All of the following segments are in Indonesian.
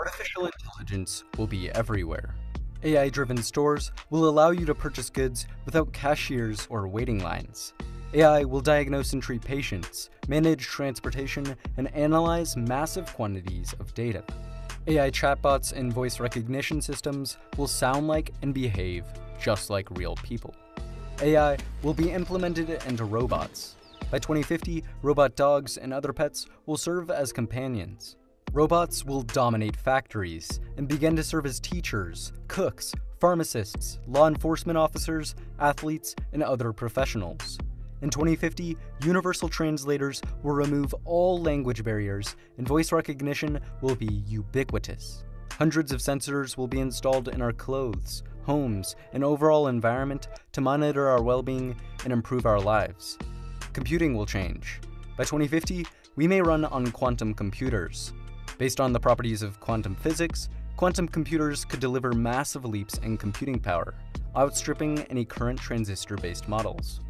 Artificial intelligence will be everywhere. AI-driven stores will allow you to purchase goods without cashiers or waiting lines. AI will diagnose and treat patients, manage transportation, and analyze massive quantities of data. AI chatbots and voice recognition systems will sound like and behave just like real people. AI will be implemented into robots. By 2050, robot dogs and other pets will serve as companions. Robots will dominate factories and begin to serve as teachers, cooks, pharmacists, law enforcement officers, athletes, and other professionals. In 2050, universal translators will remove all language barriers and voice recognition will be ubiquitous. Hundreds of sensors will be installed in our clothes, homes, and overall environment to monitor our well-being and improve our lives. Computing will change. By 2050, we may run on quantum computers. Based on the properties of quantum physics, quantum computers could deliver massive leaps in computing power, outstripping any current transistor-based models.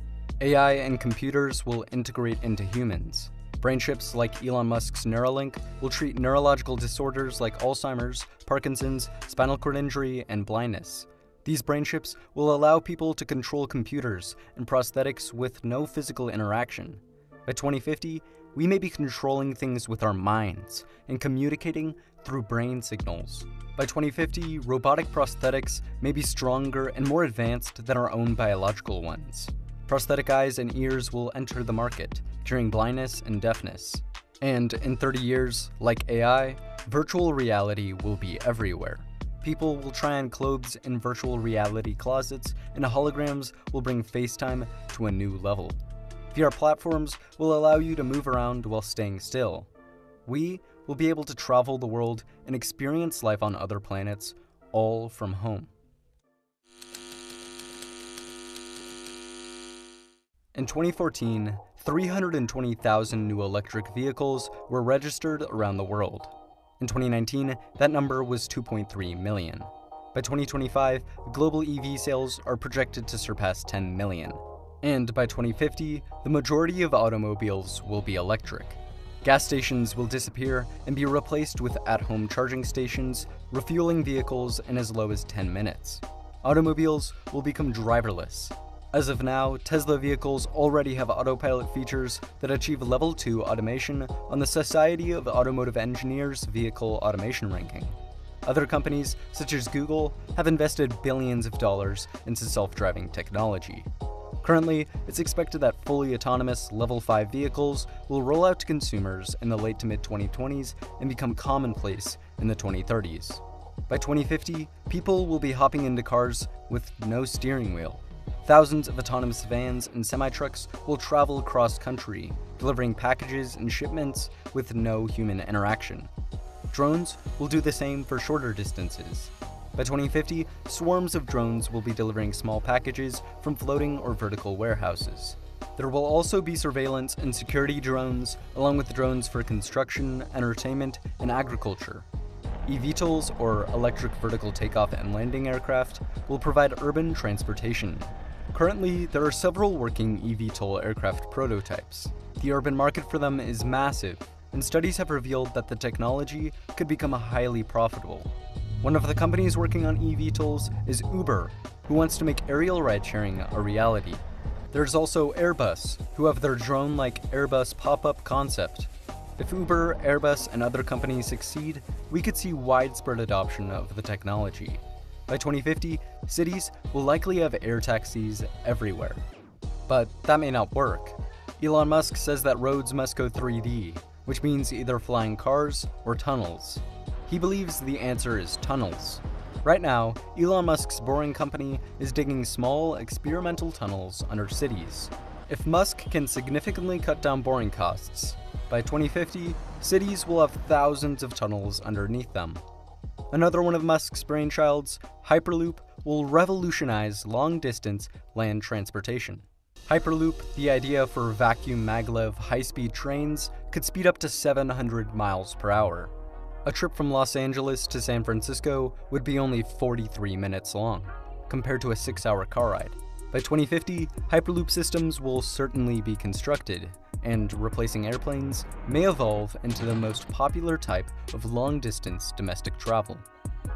AI and computers will integrate into humans. Brain chips like Elon Musk's Neuralink will treat neurological disorders like Alzheimer's, Parkinson's, spinal cord injury, and blindness. These brain chips will allow people to control computers and prosthetics with no physical interaction. By 2050, we may be controlling things with our minds and communicating through brain signals. By 2050, robotic prosthetics may be stronger and more advanced than our own biological ones. Prosthetic eyes and ears will enter the market, curing blindness and deafness. And in 30 years, like AI, virtual reality will be everywhere. People will try on clothes in virtual reality closets, and holograms will bring FaceTime to a new level. VR platforms will allow you to move around while staying still. We will be able to travel the world and experience life on other planets, all from home. In 2014, 320,000 new electric vehicles were registered around the world. In 2019, that number was 2.3 million. By 2025, global EV sales are projected to surpass 10 million. And by 2050, the majority of automobiles will be electric. Gas stations will disappear and be replaced with at-home charging stations, refueling vehicles in as low as 10 minutes. Automobiles will become driverless. As of now, Tesla vehicles already have autopilot features that achieve level 2 automation on the Society of Automotive Engineers Vehicle Automation Ranking. Other companies, such as Google, have invested billions of dollars into self-driving technology. Currently, it's expected that fully autonomous level 5 vehicles will roll out to consumers in the late to mid-2020s and become commonplace in the 2030s. By 2050, people will be hopping into cars with no steering wheel. Thousands of autonomous vans and semi-trucks will travel across country, delivering packages and shipments with no human interaction. Drones will do the same for shorter distances. By 2050, swarms of drones will be delivering small packages from floating or vertical warehouses. There will also be surveillance and security drones, along with drones for construction, entertainment, and agriculture. eVTOLs, or electric vertical takeoff and landing aircraft, will provide urban transportation. Currently, there are several working eVTOL aircraft prototypes. The urban market for them is massive, and studies have revealed that the technology could become highly profitable. One of the companies working on eVTOLs is Uber, who wants to make aerial ride-sharing a reality. There's also Airbus, who have their drone-like Airbus pop-up concept. If Uber, Airbus, and other companies succeed, we could see widespread adoption of the technology. By 2050, cities will likely have air taxis everywhere. But that may not work. Elon Musk says that roads must go 3D, which means either flying cars or tunnels. He believes the answer is tunnels. Right now, Elon Musk's Boring Company is digging small, experimental tunnels under cities. If Musk can significantly cut down boring costs, by 2050, cities will have thousands of tunnels underneath them. Another one of Musk's brainchilds, Hyperloop, will revolutionize long-distance land transportation. Hyperloop, the idea for vacuum maglev high-speed trains, could speed up to 700 miles per hour. A trip from Los Angeles to San Francisco would be only 43 minutes long, compared to a 6-hour car ride. By 2050, Hyperloop systems will certainly be constructed, and replacing airplanes may evolve into the most popular type of long-distance domestic travel.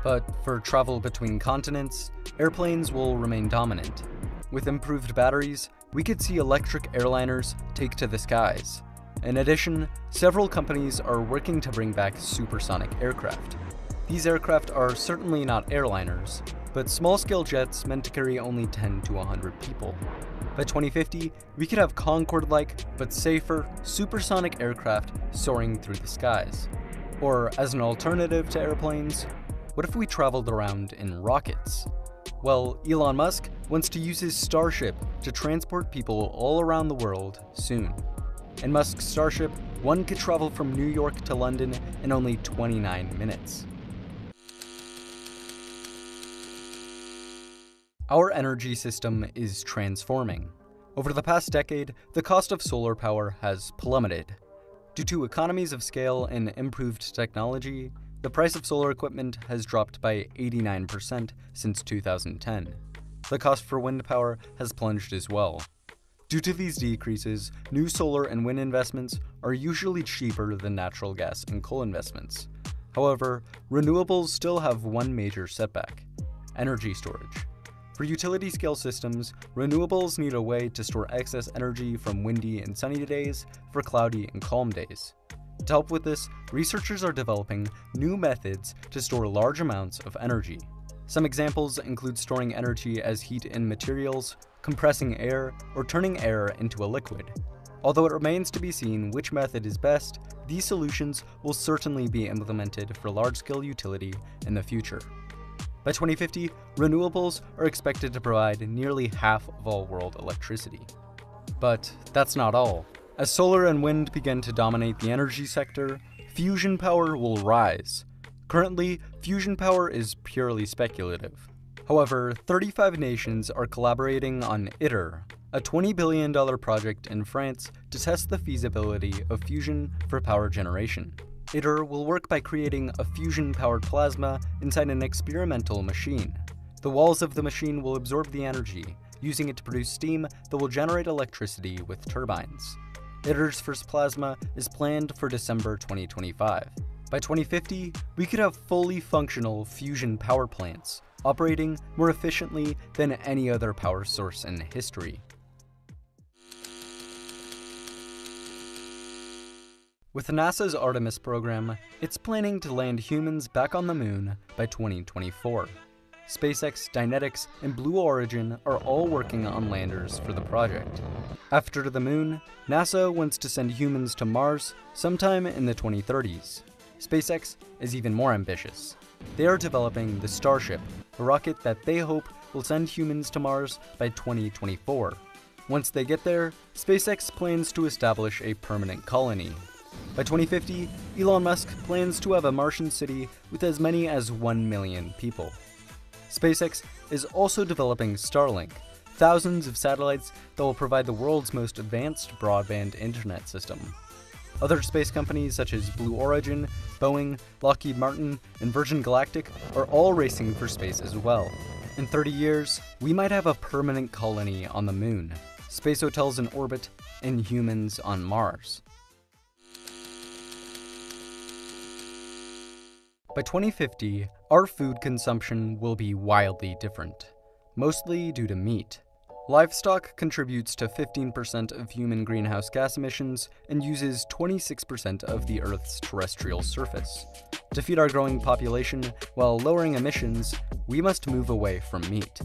But for travel between continents, airplanes will remain dominant. With improved batteries, we could see electric airliners take to the skies. In addition, several companies are working to bring back supersonic aircraft. These aircraft are certainly not airliners, but small-scale jets meant to carry only 10 to 100 people. By 2050, we could have Concorde-like, but safer, supersonic aircraft soaring through the skies. Or, as an alternative to airplanes, what if we traveled around in rockets? Well, Elon Musk wants to use his Starship to transport people all around the world soon. In Musk's Starship, one could travel from New York to London in only 29 minutes. Our energy system is transforming. Over the past decade, the cost of solar power has plummeted. Due to economies of scale and improved technology, the price of solar equipment has dropped by 89% since 2010. The cost for wind power has plunged as well. Due to these decreases, new solar and wind investments are usually cheaper than natural gas and coal investments. However, renewables still have one major setback: energy storage. For utility-scale systems, renewables need a way to store excess energy from windy and sunny days for cloudy and calm days. To help with this, researchers are developing new methods to store large amounts of energy. Some examples include storing energy as heat in materials, compressing air, or turning air into a liquid. Although it remains to be seen which method is best, these solutions will certainly be implemented for large-scale utility in the future. By 2050, renewables are expected to provide nearly half of all world electricity. But that's not all. As solar and wind begin to dominate the energy sector, fusion power will rise. Currently, fusion power is purely speculative. However, 35 nations are collaborating on ITER, a $20 billion project in France to test the feasibility of fusion for power generation. ITER will work by creating a fusion-powered plasma inside an experimental machine. The walls of the machine will absorb the energy, using it to produce steam that will generate electricity with turbines. ITER's first plasma is planned for December 2025. By 2050, we could have fully functional fusion power plants, operating more efficiently than any other power source in history. With NASA's Artemis program, it's planning to land humans back on the moon by 2024. SpaceX, Dynetics, and Blue Origin are all working on landers for the project. After the moon, NASA wants to send humans to Mars sometime in the 2030s. SpaceX is even more ambitious. They are developing the Starship, a rocket that they hope will send humans to Mars by 2024. Once they get there, SpaceX plans to establish a permanent colony. By 2050, Elon Musk plans to have a Martian city with as many as 1 million people. SpaceX is also developing Starlink, thousands of satellites that will provide the world's most advanced broadband internet system. Other space companies such as Blue Origin, Boeing, Lockheed Martin, and Virgin Galactic are all racing for space as well. In 30 years, we might have a permanent colony on the moon, space hotels in orbit, and humans on Mars. By 2050, our food consumption will be wildly different, mostly due to meat. Livestock contributes to 15% of human greenhouse gas emissions and uses 26% of the Earth's terrestrial surface. To feed our growing population while lowering emissions, we must move away from meat.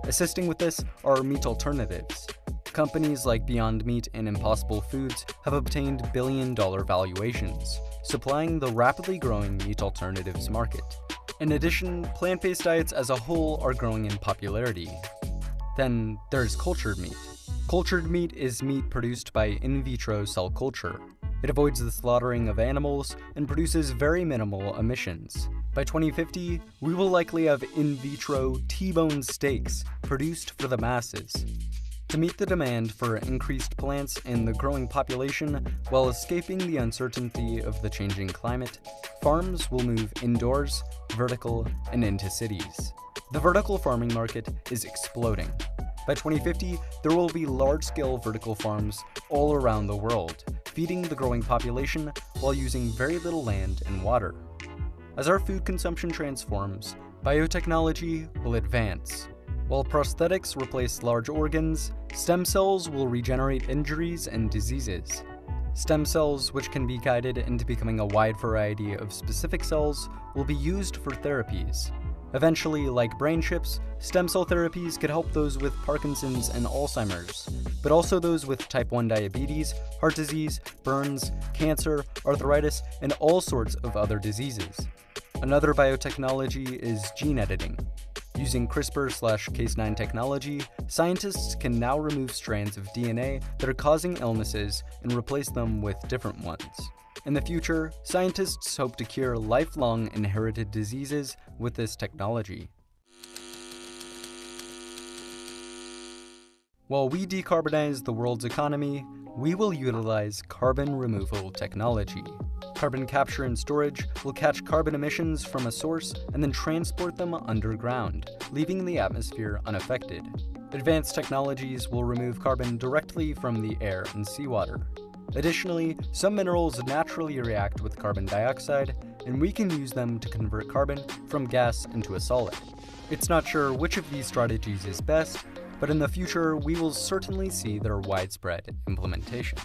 Assisting with this are meat alternatives. Companies like Beyond Meat and Impossible Foods have obtained billion-dollar valuations, supplying the rapidly growing meat alternatives market. In addition, plant-based diets as a whole are growing in popularity. Then there's cultured meat. Cultured meat is meat produced by in vitro cell culture. It avoids the slaughtering of animals and produces very minimal emissions. By 2050, we will likely have in vitro T-bone steaks produced for the masses. To meet the demand for increased plants and the growing population while escaping the uncertainty of the changing climate, farms will move indoors, vertical, and into cities. The vertical farming market is exploding. By 2050, there will be large-scale vertical farms all around the world, feeding the growing population while using very little land and water. As our food consumption transforms, biotechnology will advance. While prosthetics replace large organs, stem cells will regenerate injuries and diseases. Stem cells, which can be guided into becoming a wide variety of specific cells, will be used for therapies. Eventually, like brain chips, stem cell therapies could help those with Parkinson's and Alzheimer's, but also those with type 1 diabetes, heart disease, burns, cancer, arthritis, and all sorts of other diseases. Another biotechnology is gene editing. Using CRISPR/Cas9 technology, scientists can now remove strands of DNA that are causing illnesses and replace them with different ones. In the future, scientists hope to cure lifelong inherited diseases with this technology. While we decarbonize the world's economy, we will utilize carbon removal technology. Carbon capture and storage will catch carbon emissions from a source and then transport them underground, leaving the atmosphere unaffected. Advanced technologies will remove carbon directly from the air and seawater. Additionally, some minerals naturally react with carbon dioxide, and we can use them to convert carbon from gas into a solid. It's not sure which of these strategies is best, but in the future, we will certainly see their widespread implementation.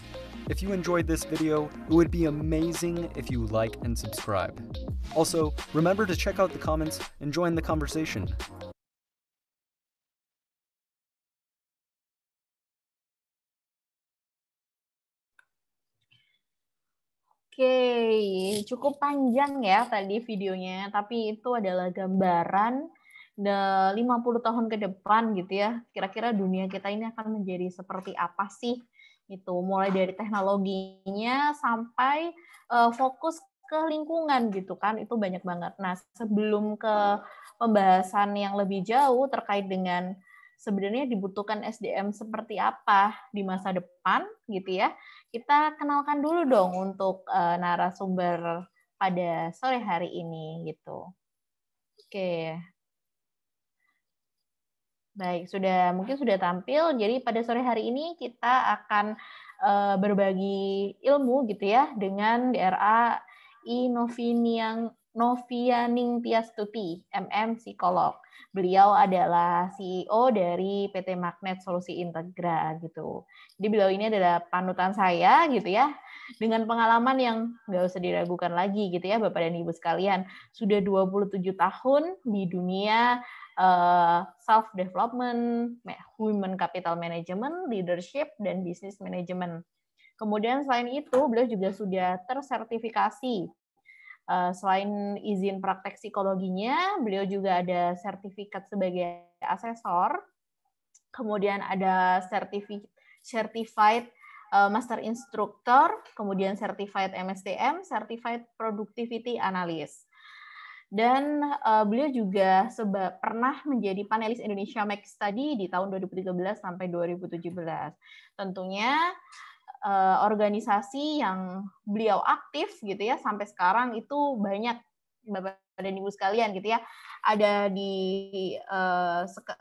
If you enjoyed this video, it would be amazing if you like and subscribe. Also, remember to check out the comments and join the conversation. Oke, cukup panjang ya tadi videonya, tapi itu adalah gambaran 50 tahun ke depan gitu ya. Kira-kira dunia kita ini akan menjadi seperti apa sih? Itu mulai dari teknologinya sampai fokus ke lingkungan gitu kan, itu banyak banget. Nah, sebelum ke pembahasan yang lebih jauh terkait dengan sebenarnya dibutuhkan SDM seperti apa di masa depan gitu ya. Kita kenalkan dulu dong untuk narasumber pada sore hari ini gitu. Oke. Baik, mungkin sudah tampil. Jadi pada sore hari ini kita akan berbagi ilmu gitu ya dengan DRA I Novianing Tiastuti, MM Psikolog. Beliau adalah CEO dari PT Magnet Solusi Integra gitu. Jadi beliau ini adalah panutan saya gitu ya, dengan pengalaman yang nggak usah diragukan lagi gitu ya Bapak dan Ibu sekalian. Sudah 27 tahun di dunia self-development, human capital management, leadership, dan business management. Kemudian selain itu, beliau juga sudah tersertifikasi. Selain izin praktek psikologinya, beliau juga ada sertifikat sebagai asesor, kemudian ada certified master instructor, kemudian certified MSDM, certified productivity analyst. Dan beliau juga pernah menjadi panelis Indonesia Make Study di tahun 2013 sampai 2017. Tentunya organisasi yang beliau aktif gitu ya sampai sekarang itu banyak Bapak dan Ibu sekalian gitu ya. Ada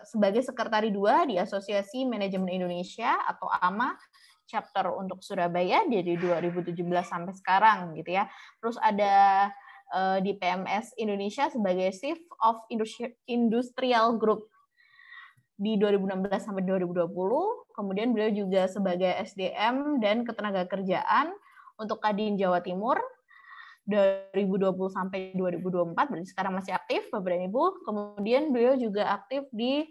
sebagai sekretari 2 di Asosiasi Manajemen Indonesia atau AMA chapter untuk Surabaya dari 2017 sampai sekarang gitu ya. Terus ada di PMS Indonesia sebagai Chief of Industrial Group di 2016 sampai 2020. Kemudian beliau juga sebagai SDM dan Ketenagakerjaan untuk Kadin Jawa Timur 2020 sampai 2024, berarti sekarang masih aktif Bapak dan Ibu. Kemudian beliau juga aktif di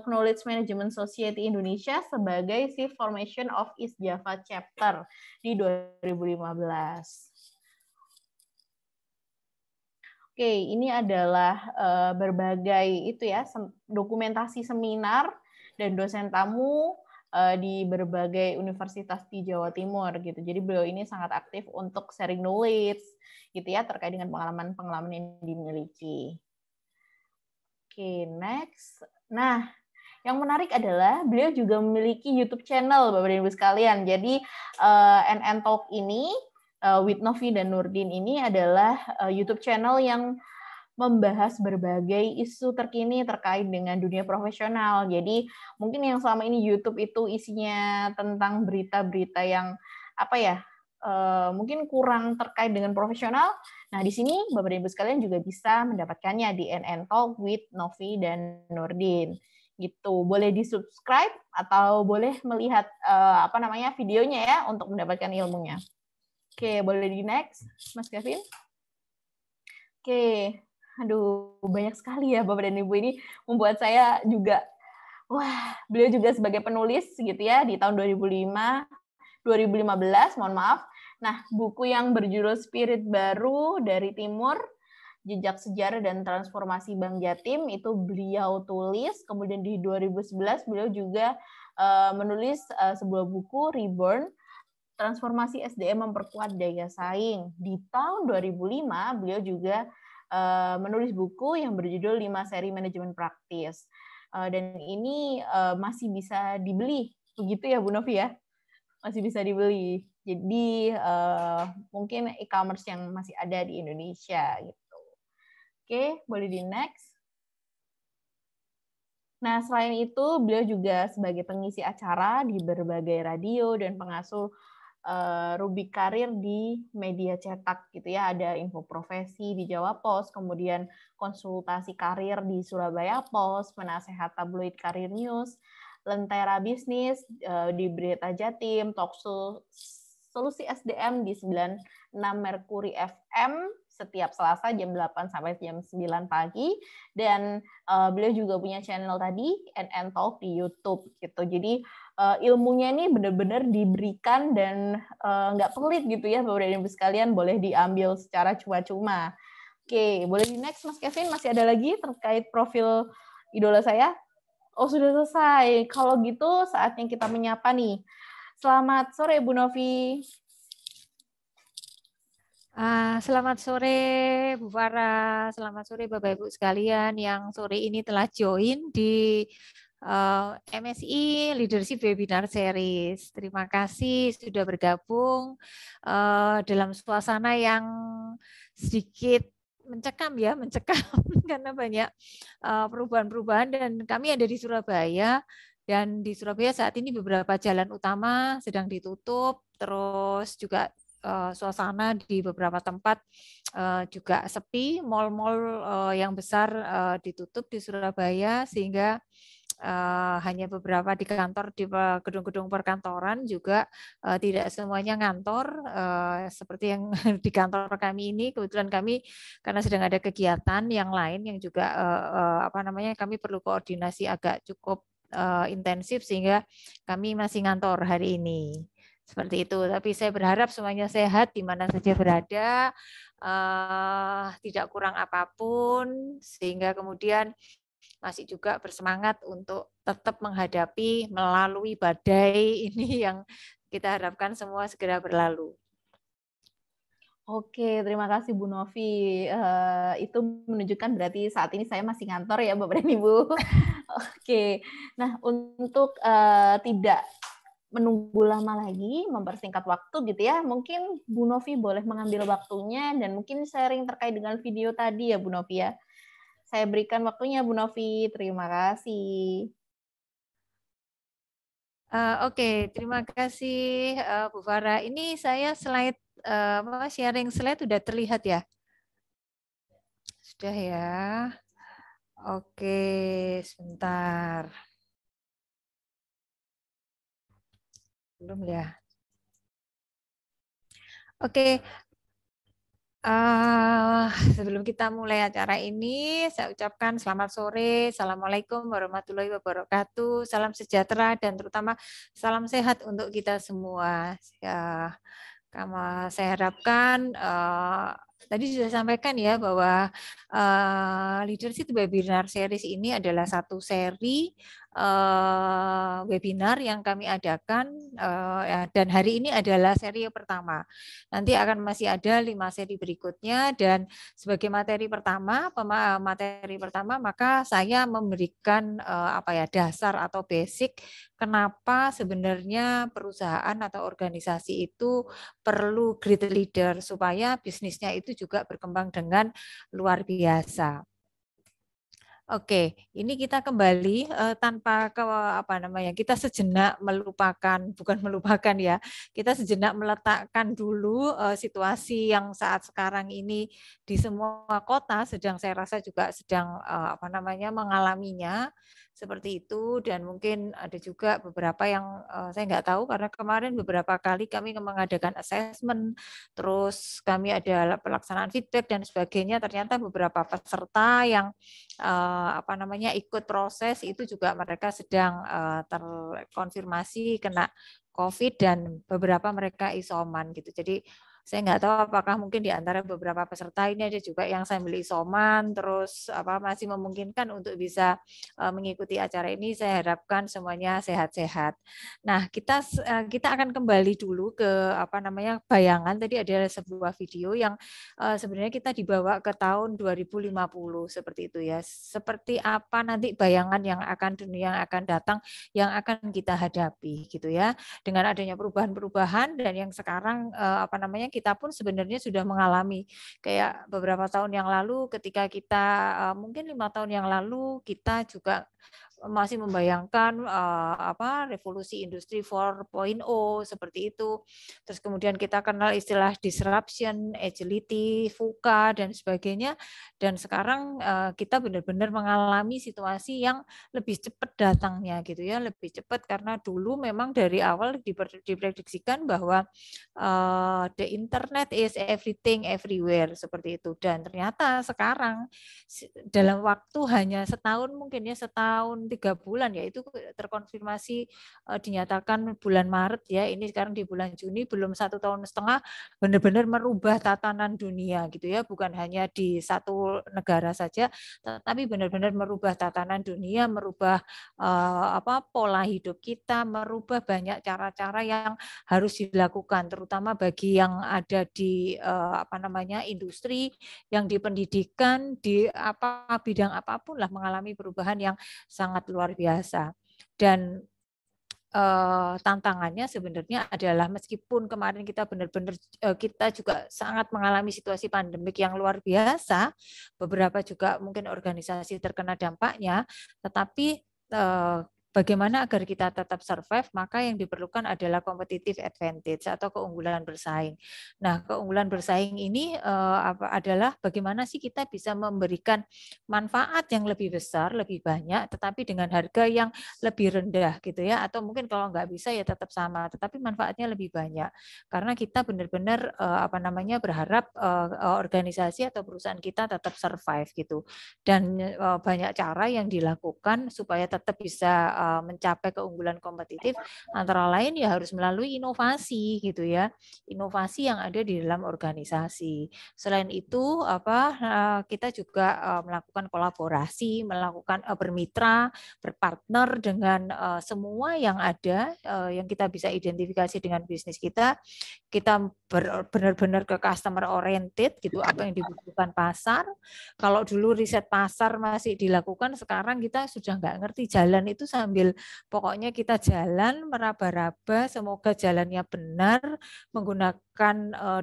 Knowledge Management Society Indonesia sebagai Chief Formation of East Java Chapter di 2015. Oke, ini adalah berbagai dokumentasi seminar dan dosen tamu di berbagai universitas di Jawa Timur gitu. Jadi beliau ini sangat aktif untuk sharing knowledge gitu ya terkait dengan pengalaman-pengalaman yang dimiliki. Oke, next. Nah, yang menarik adalah beliau juga memiliki YouTube channel Bapak dan Ibu sekalian. Jadi NN Talk ini with Novi dan Nurdin ini adalah YouTube channel yang membahas berbagai isu terkini terkait dengan dunia profesional. Jadi mungkin yang selama ini YouTube itu isinya tentang berita-berita yang apa ya, mungkin kurang terkait dengan profesional. Nah, di sini Bapak dan Ibu sekalian juga bisa mendapatkannya di NN Talk with Novi dan Nurdin. Gitu. Boleh di-subscribe atau boleh melihat videonya ya untuk mendapatkan ilmunya. Oke, boleh di next, Mas Kevin. Oke. Aduh, banyak sekali ya Bapak dan Ibu, ini membuat saya juga, wah, beliau juga sebagai penulis gitu ya di tahun 2015, mohon maaf. Nah, buku yang berjudul Spirit Baru dari Timur, Jejak Sejarah dan Transformasi Bank Jatim itu beliau tulis. Kemudian di 2011 beliau juga menulis sebuah buku Reborn, Transformasi SDM Memperkuat Daya Saing. Di tahun 2005 beliau juga menulis buku yang berjudul 5 Seri Manajemen Praktis. Dan ini masih bisa dibeli, begitu ya Bu Novi ya? Masih bisa dibeli. Jadi mungkin e-commerce yang masih ada di Indonesia gitu. Oke, boleh di next. Nah, selain itu beliau juga sebagai pengisi acara di berbagai radio dan pengasuh rubrik karir di media cetak gitu ya. Ada info profesi di Jawa Pos, kemudian konsultasi karir di Surabaya Pos, penasehat tabloid Karir News, Lentera Bisnis di Berita Jatim, Talkshow Solusi SDM di 96 Mercury FM setiap Selasa jam 8 sampai jam 9 pagi, dan beliau juga punya channel tadi NN Talk di YouTube gitu. Jadi ilmunya ini benar-benar diberikan dan nggak pelit gitu ya Bapak dan Ibu sekalian, boleh diambil secara cuma-cuma. Oke, boleh di next Mas Kevin, masih ada lagi terkait profil idola saya? Oh, sudah selesai. Kalau gitu saatnya kita menyapa nih. Selamat sore Bu Novi. Selamat sore Bu Farah, selamat sore Bapak Ibu sekalian yang sore ini telah join di MSI Leadership Webinar Series. Terima kasih sudah bergabung dalam suasana yang sedikit mencekam karena banyak perubahan-perubahan, dan kami ada di Surabaya. Dan di Surabaya saat ini beberapa jalan utama sedang ditutup, terus juga suasana di beberapa tempat juga sepi, mal-mal yang besar ditutup di Surabaya, sehingga hanya beberapa di kantor, di gedung-gedung perkantoran juga tidak semuanya ngantor seperti yang di kantor kami ini. Kebetulan kami karena sedang ada kegiatan yang lain yang juga kami perlu koordinasi agak cukup intensif, sehingga kami masih ngantor hari ini. Seperti itu, tapi saya berharap semuanya sehat di mana saja berada, tidak kurang apapun, sehingga kemudian masih juga bersemangat untuk tetap menghadapi melalui badai ini yang kita harapkan semua segera berlalu. Oke, terima kasih Bu Novi. Itu menunjukkan berarti saat ini saya masih ngantor ya Bapak dan Ibu. Oke, nah untuk tidak menunggu lama lagi, mempersingkat waktu gitu ya, mungkin Bu Novi boleh mengambil waktunya dan mungkin sharing terkait dengan video tadi ya Bu Novi ya. Saya berikan waktunya Bu Novi, terima kasih. Oke, terima kasih Bu Farah. Ini saya slide sharing slide sudah terlihat ya? Sudah ya. Oke, sebentar. Belum ya. Oke. Sebelum kita mulai acara ini, saya ucapkan selamat sore, Assalamualaikum warahmatullahi wabarakatuh, salam sejahtera dan terutama salam sehat untuk kita semua. Ya, saya harapkan tadi sudah sampaikan ya bahwa Leadership Webinar Series ini adalah satu seri webinar yang kami adakan dan hari ini adalah seri yang pertama. Nanti akan masih ada 5 seri berikutnya, dan sebagai materi pertama maka saya memberikan dasar atau basic kenapa sebenarnya perusahaan atau organisasi itu perlu great leader supaya bisnisnya itu itu juga berkembang dengan luar biasa. Oke, ini kita kembali tanpa kita sejenak melupakan, bukan melupakan ya, kita sejenak meletakkan dulu situasi yang saat sekarang ini di semua kota saya rasa juga sedang mengalaminya seperti itu, dan mungkin ada juga beberapa yang saya nggak tahu karena kemarin beberapa kali kami mengadakan assessment, terus kami ada pelaksanaan feedback dan sebagainya, ternyata beberapa peserta yang ikut proses itu juga mereka sedang terkonfirmasi kena COVID dan beberapa mereka isoman gitu. Jadi saya nggak tahu apakah mungkin di antara beberapa peserta ini ada juga yang sambil isoman, terus masih memungkinkan untuk bisa mengikuti acara ini. Saya harapkan semuanya sehat-sehat. Nah, kita akan kembali dulu ke bayangan. Tadi ada sebuah video yang sebenarnya kita dibawa ke tahun 2050 seperti itu ya. Seperti apa nanti bayangan yang akan datang yang akan kita hadapi gitu ya. Dengan adanya perubahan-perubahan dan yang sekarang kita pun sebenarnya sudah mengalami kayak beberapa tahun yang lalu ketika kita mungkin 5 tahun yang lalu kita juga masih membayangkan revolusi industri 4.0 seperti itu. Terus kemudian kita kenal istilah disruption, agility, VUCA dan sebagainya. Dan sekarang kita benar-benar mengalami situasi yang lebih cepat datangnya gitu ya, lebih cepat karena dulu memang dari awal diprediksikan bahwa the internet is everything everywhere seperti itu, dan ternyata sekarang dalam waktu hanya setahun, mungkin ya setahun 3 bulan ya, itu terkonfirmasi dinyatakan bulan Maret ya, ini sekarang di bulan Juni, belum 1,5 tahun benar-benar merubah tatanan dunia gitu ya, bukan hanya di satu negara saja tetapi benar-benar merubah tatanan dunia, merubah pola hidup kita, merubah banyak cara-cara yang harus dilakukan terutama bagi yang ada di industri, yang di pendidikan, di bidang apapun lah mengalami perubahan yang sangat luar biasa. Dan tantangannya sebenarnya adalah meskipun kemarin kita benar-benar kita juga sangat mengalami situasi pandemik yang luar biasa, beberapa juga mungkin organisasi terkena dampaknya, tetapi bagaimana agar kita tetap survive, maka yang diperlukan adalah competitive advantage atau keunggulan bersaing. Nah, keunggulan bersaing ini adalah bagaimana sih kita bisa memberikan manfaat yang lebih besar, lebih banyak, tetapi dengan harga yang lebih rendah gitu ya, atau mungkin kalau nggak bisa ya tetap sama, tetapi manfaatnya lebih banyak. Karena kita benar-benar berharap organisasi atau perusahaan kita tetap survive gitu. Dan banyak cara yang dilakukan supaya tetap bisa mencapai keunggulan kompetitif, antara lain ya harus melalui inovasi gitu ya, inovasi yang ada di dalam organisasi. Selain itu kita juga melakukan kolaborasi, melakukan bermitra, berpartner dengan semua yang ada yang kita bisa identifikasi dengan bisnis kita. Kita benar-benar ke customer oriented gitu, apa yang dibutuhkan pasar. Kalau dulu riset pasar masih dilakukan, sekarang kita sudah nggak ngerti jalan itu sambil pokoknya kita jalan meraba-raba, semoga jalannya benar, menggunakan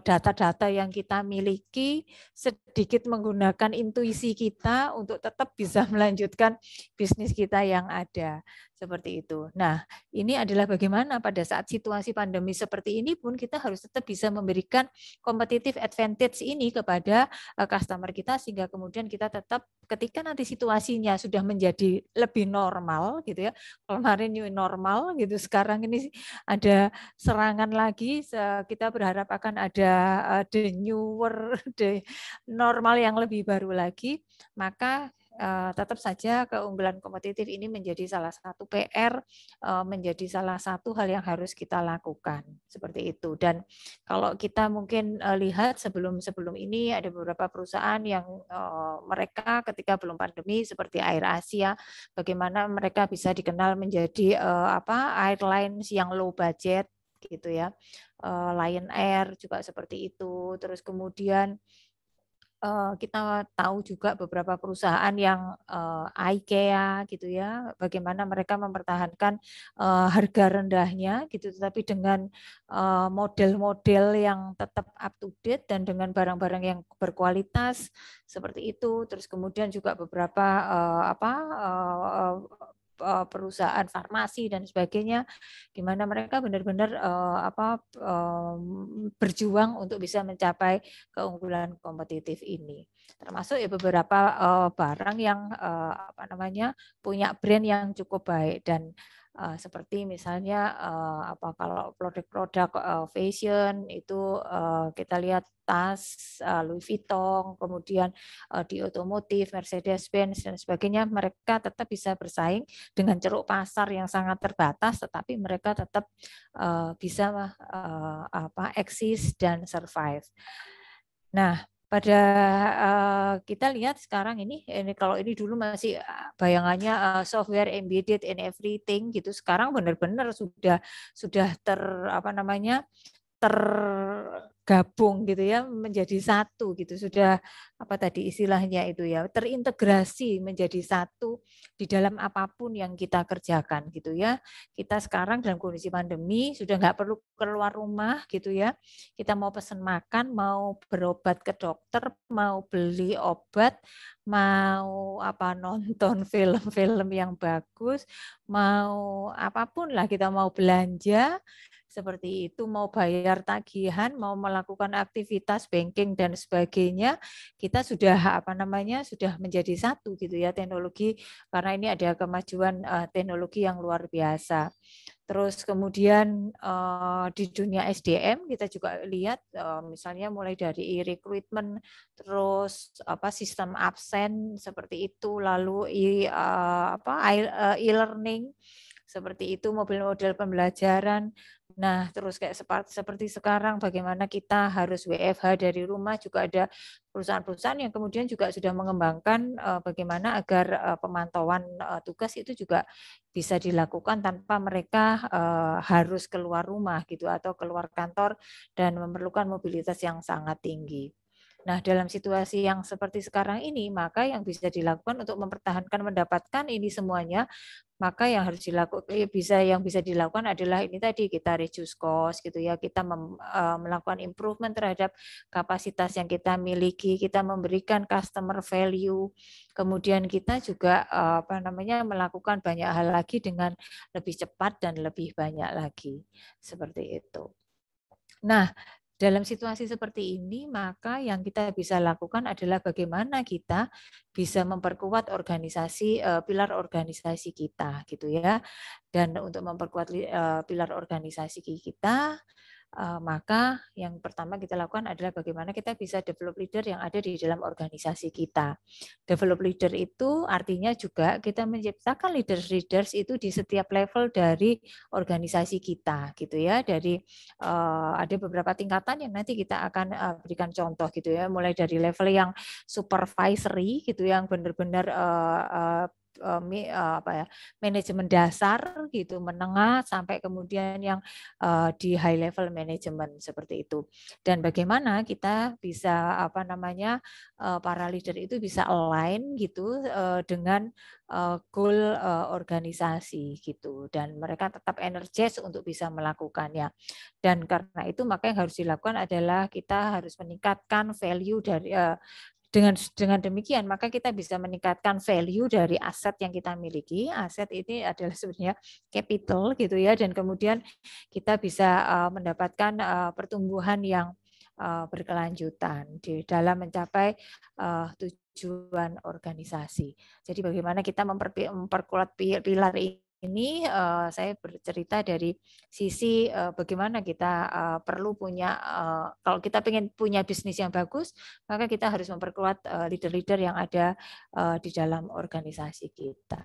data-data yang kita miliki, sedikit menggunakan intuisi kita untuk tetap bisa melanjutkan bisnis kita yang ada. Seperti itu. Nah, ini adalah bagaimana pada saat situasi pandemi seperti ini pun kita harus tetap bisa memberikan competitive advantage ini kepada customer kita, sehingga kemudian kita tetap ketika nanti situasinya sudah menjadi lebih normal gitu ya. Kemarin new normal gitu, sekarang ini ada serangan lagi, kita berharap akan ada the newer, the normal yang lebih baru lagi, maka tetap saja keunggulan kompetitif ini menjadi salah satu PR, menjadi salah satu hal yang harus kita lakukan seperti itu. Dan kalau kita mungkin lihat sebelum ini ada beberapa perusahaan yang mereka ketika belum pandemi seperti Air Asia, bagaimana mereka bisa dikenal menjadi airlines yang low budget gitu ya, Lion Air juga seperti itu. Terus kemudian kita tahu juga beberapa perusahaan yang IKEA gitu ya, bagaimana mereka mempertahankan harga rendahnya gitu, tetapi dengan model-model yang tetap up to date dan dengan barang-barang yang berkualitas seperti itu. Terus kemudian juga beberapa perusahaan farmasi dan sebagainya, di mana mereka benar-benar berjuang untuk bisa mencapai keunggulan kompetitif ini. Termasuk ya beberapa barang yang punya brand yang cukup baik dan seperti misalnya kalau produk-produk fashion itu kita lihat tas Louis Vuitton, kemudian di otomotif Mercedes-Benz dan sebagainya, mereka tetap bisa bersaing dengan ceruk pasar yang sangat terbatas, tetapi mereka tetap bisa eksis dan survive. Nah, pada kita lihat sekarang ini kalau ini dulu masih bayangannya software embedded in everything gitu, sekarang benar-benar sudah tergabung gitu ya, menjadi satu gitu, sudah istilahnya itu ya, terintegrasi menjadi satu di dalam apapun yang kita kerjakan gitu ya. Kita sekarang dalam kondisi pandemi sudah nggak perlu keluar rumah gitu ya, kita mau pesan makan, mau berobat ke dokter, mau beli obat, mau nonton film-film yang bagus, mau apapun lah, kita mau belanja seperti itu, mau bayar tagihan, mau melakukan aktivitas banking dan sebagainya, kita sudah sudah menjadi satu gitu ya teknologi, karena ini ada kemajuan teknologi yang luar biasa. Terus kemudian di dunia SDM kita juga lihat misalnya mulai dari e-recruitment, terus sistem absen seperti itu, lalu e-learning seperti itu, model pembelajaran. Nah, terus kayak seperti sekarang bagaimana kita harus WFH dari rumah, juga ada perusahaan-perusahaan yang kemudian juga sudah mengembangkan bagaimana agar pemantauan tugas itu juga bisa dilakukan tanpa mereka harus keluar rumah gitu atau keluar kantor dan memerlukan mobilitas yang sangat tinggi. Nah, dalam situasi yang seperti sekarang ini, maka yang bisa dilakukan untuk mempertahankan mendapatkan ini semuanya, maka yang harus dilakukan yang bisa dilakukan adalah ini tadi, kita reduce cost gitu ya, kita melakukan improvement terhadap kapasitas yang kita miliki, kita memberikan customer value, kemudian kita juga melakukan banyak hal lagi dengan lebih cepat dan lebih banyak lagi seperti itu. Nah, dalam situasi seperti ini, maka yang kita bisa lakukan adalah bagaimana kita bisa memperkuat pilar organisasi kita, gitu ya. Dan untuk memperkuat pilar organisasi kita, maka yang pertama kita lakukan adalah bagaimana kita bisa develop leader yang ada di dalam organisasi kita. Develop leader itu artinya juga kita menciptakan leaders itu di setiap level dari organisasi kita, gitu ya. Dari ada beberapa tingkatan yang nanti kita akan berikan contoh gitu ya, mulai dari level yang supervisory gitu, yang benar-benar manajemen dasar gitu, menengah sampai kemudian yang di high level management seperti itu. Dan bagaimana kita bisa para leader itu bisa align gitu dengan goal organisasi gitu, dan mereka tetap energis untuk bisa melakukannya. Dan karena itu maka yang harus dilakukan adalah kita harus meningkatkan value dari dengan demikian maka kita bisa meningkatkan value dari aset yang kita miliki. Aset ini adalah sebenarnya capital gitu ya, dan kemudian kita bisa mendapatkan pertumbuhan yang berkelanjutan di dalam mencapai tujuan organisasi. Jadi bagaimana kita memperkuat pilar ini, saya bercerita dari sisi bagaimana kita perlu punya, kalau kita ingin punya bisnis yang bagus, maka kita harus memperkuat leader-leader yang ada di dalam organisasi kita.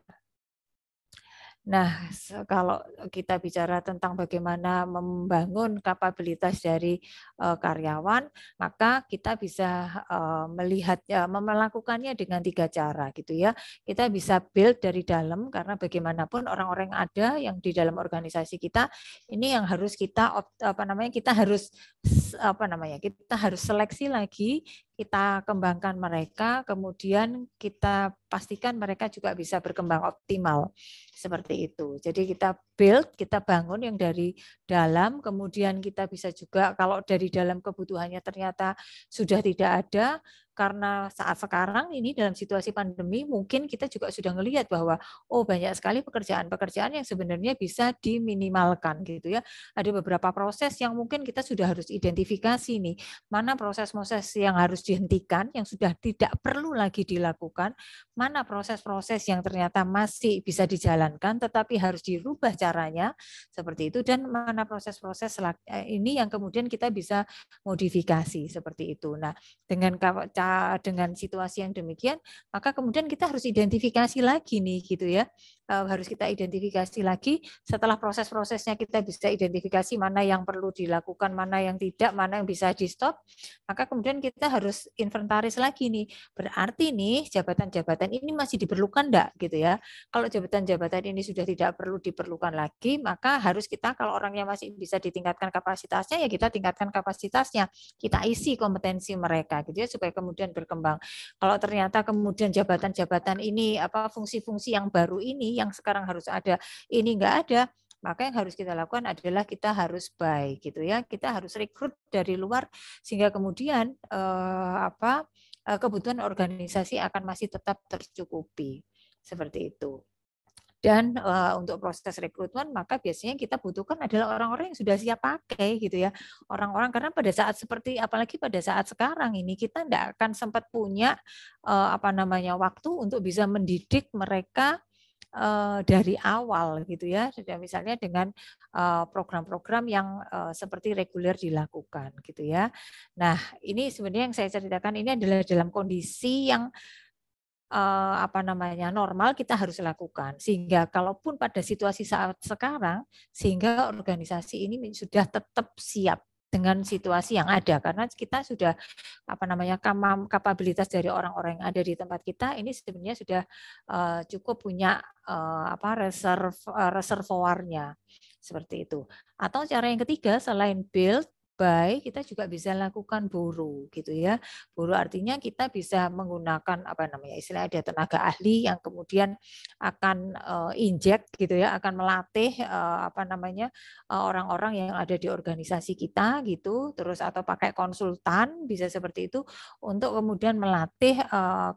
Nah, kalau kita bicara tentang bagaimana membangun kapabilitas dari karyawan, maka kita bisa melakukannya dengan 3 cara gitu ya. Kita bisa build dari dalam, karena bagaimanapun orang-orang yang ada yang di dalam organisasi kita ini yang harus kita kita harus seleksi lagi, kita kembangkan mereka, kemudian kita pastikan mereka juga bisa berkembang optimal. Seperti itu. Jadi kita build, kita bangun yang dari dalam, kemudian kita bisa juga kalau dari dalam kebutuhannya ternyata sudah tidak ada, karena saat sekarang ini dalam situasi pandemi mungkin kita juga sudah melihat bahwa banyak sekali pekerjaan-pekerjaan yang sebenarnya bisa diminimalkan gitu ya. Ada beberapa proses yang mungkin kita sudah harus identifikasi nih, mana proses-proses yang harus dihentikan, yang sudah tidak perlu lagi dilakukan, mana proses-proses yang ternyata masih bisa dijalankan tetapi harus dirubah caranya seperti itu, dan mana proses-proses ini yang kemudian kita bisa modifikasi seperti itu. Nah, dengan situasi yang demikian, maka kemudian kita harus identifikasi lagi nih gitu ya. Harus kita identifikasi lagi setelah proses-prosesnya kita bisa identifikasi mana yang perlu dilakukan, mana yang tidak, mana yang bisa di-stop, maka kemudian kita harus inventaris lagi nih. Berarti nih jabatan-jabatan ini masih diperlukan enggak gitu ya. Kalau jabatan-jabatan ini sudah tidak perlu diperlukan lagi, maka harus kita kalau orangnya masih bisa ditingkatkan kapasitasnya ya kita tingkatkan kapasitasnya. Kita isi kompetensi mereka gitu ya supaya kemudian berkembang. Kalau ternyata kemudian jabatan-jabatan ini fungsi-fungsi yang baru ini yang sekarang harus ada ini enggak ada, maka yang harus kita lakukan adalah kita harus buy gitu ya. Kita harus rekrut dari luar sehingga kemudian kebutuhan organisasi akan masih tetap tercukupi. Seperti itu. Dan untuk proses rekrutmen maka biasanya kita butuhkan adalah orang-orang yang sudah siap pakai gitu ya. Orang-orang karena pada saat seperti apalagi pada saat sekarang ini kita tidak akan sempat punya waktu untuk bisa mendidik mereka dari awal gitu ya. Misalnya dengan program-program yang seperti reguler dilakukan gitu ya. Nah, ini sebenarnya yang saya ceritakan ini adalah dalam kondisi yang normal kita harus lakukan sehingga kalaupun pada situasi saat sekarang sehingga organisasi ini sudah tetap siap dengan situasi yang ada karena kita sudah kapabilitas dari orang-orang yang ada di tempat kita ini sebenarnya sudah cukup punya reservoirnya seperti itu. Atau cara yang ketiga selain build buy, kita juga bisa lakukan borrow gitu ya. Borrow artinya kita bisa menggunakan istilah ada tenaga ahli yang kemudian akan inject gitu ya, akan melatih orang-orang yang ada di organisasi kita gitu, terus atau pakai konsultan bisa seperti itu untuk kemudian melatih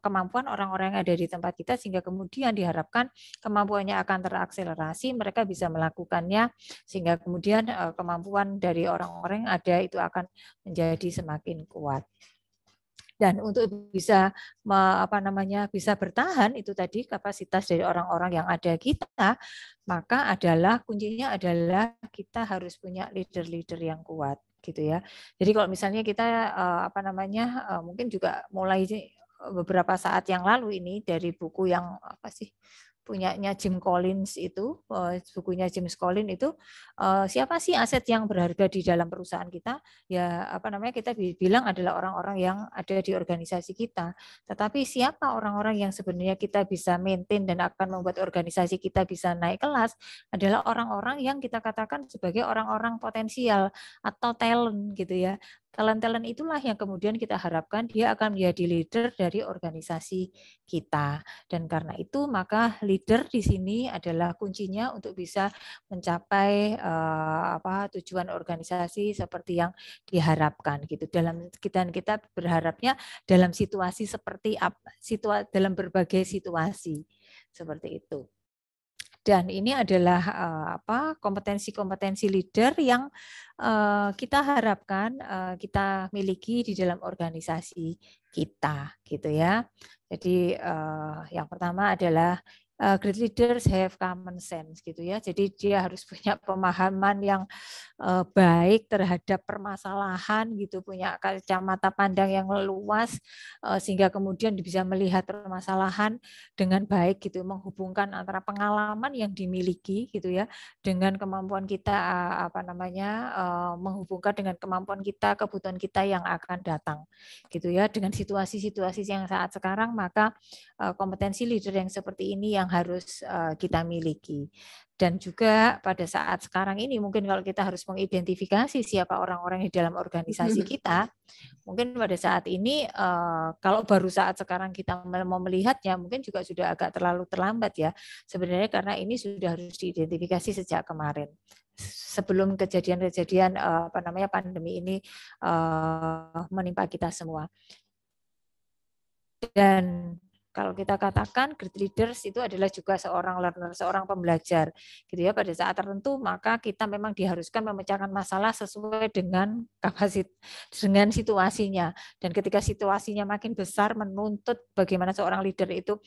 kemampuan orang-orang yang ada di tempat kita sehingga kemudian diharapkan kemampuannya akan terakselerasi, mereka bisa melakukannya sehingga kemudian kemampuan dari orang-orang yang ada itu akan menjadi semakin kuat. Dan untuk bisa bisa bertahan itu tadi kapasitas dari orang-orang yang ada kita, maka kuncinya adalah kita harus punya leader-leader yang kuat gitu ya. Jadi kalau misalnya kita mungkin juga mulai beberapa saat yang lalu ini dari buku yang punyanya Jim Collins itu, bukunya James Collins itu, siapa sih aset yang berharga di dalam perusahaan kita? Ya, kita bilang adalah orang-orang yang ada di organisasi kita. Tetapi siapa orang-orang yang sebenarnya kita bisa maintain dan akan membuat organisasi kita bisa naik kelas adalah orang-orang yang kita katakan sebagai orang-orang potensial atau talent gitu ya. Talent-talent itulah yang kemudian kita harapkan dia akan menjadi leader dari organisasi kita. Dan karena itu maka leader di sini adalah kuncinya untuk bisa mencapai tujuan organisasi seperti yang diharapkan gitu. Kita berharapnya dalam situasi seperti dalam berbagai situasi seperti itu. Dan ini adalah kompetensi-kompetensi leader yang kita harapkan kita miliki di dalam organisasi kita, gitu ya. Jadi yang pertama adalah great leaders have common sense, gitu ya. Jadi dia harus punya pemahaman yang baik terhadap permasalahan, gitu, punya kacamata pandang yang luas sehingga kemudian bisa melihat permasalahan dengan baik, gitu, menghubungkan antara pengalaman yang dimiliki, gitu ya, dengan kemampuan kita menghubungkan dengan kemampuan kita, kebutuhan kita yang akan datang, gitu ya, dengan situasi-situasi yang saat sekarang, maka kompetensi leader yang seperti ini yang harus kita miliki. Dan juga pada saat sekarang ini mungkin kalau kita harus mengidentifikasi siapa orang-orang di dalam organisasi kita, mungkin pada saat ini kalau baru saat sekarang kita mau melihatnya mungkin juga sudah agak terlalu terlambat ya sebenarnya, karena ini sudah harus diidentifikasi sejak kemarin sebelum kejadian-kejadian pandemi ini menimpa kita semua. Dan kalau kita katakan great leaders itu adalah juga seorang learner, seorang pembelajar, gitu ya. Pada saat tertentu maka kita memang diharuskan memecahkan masalah sesuai dengan kapasitas, dengan situasinya. Dan ketika situasinya makin besar menuntut bagaimana seorang leader itu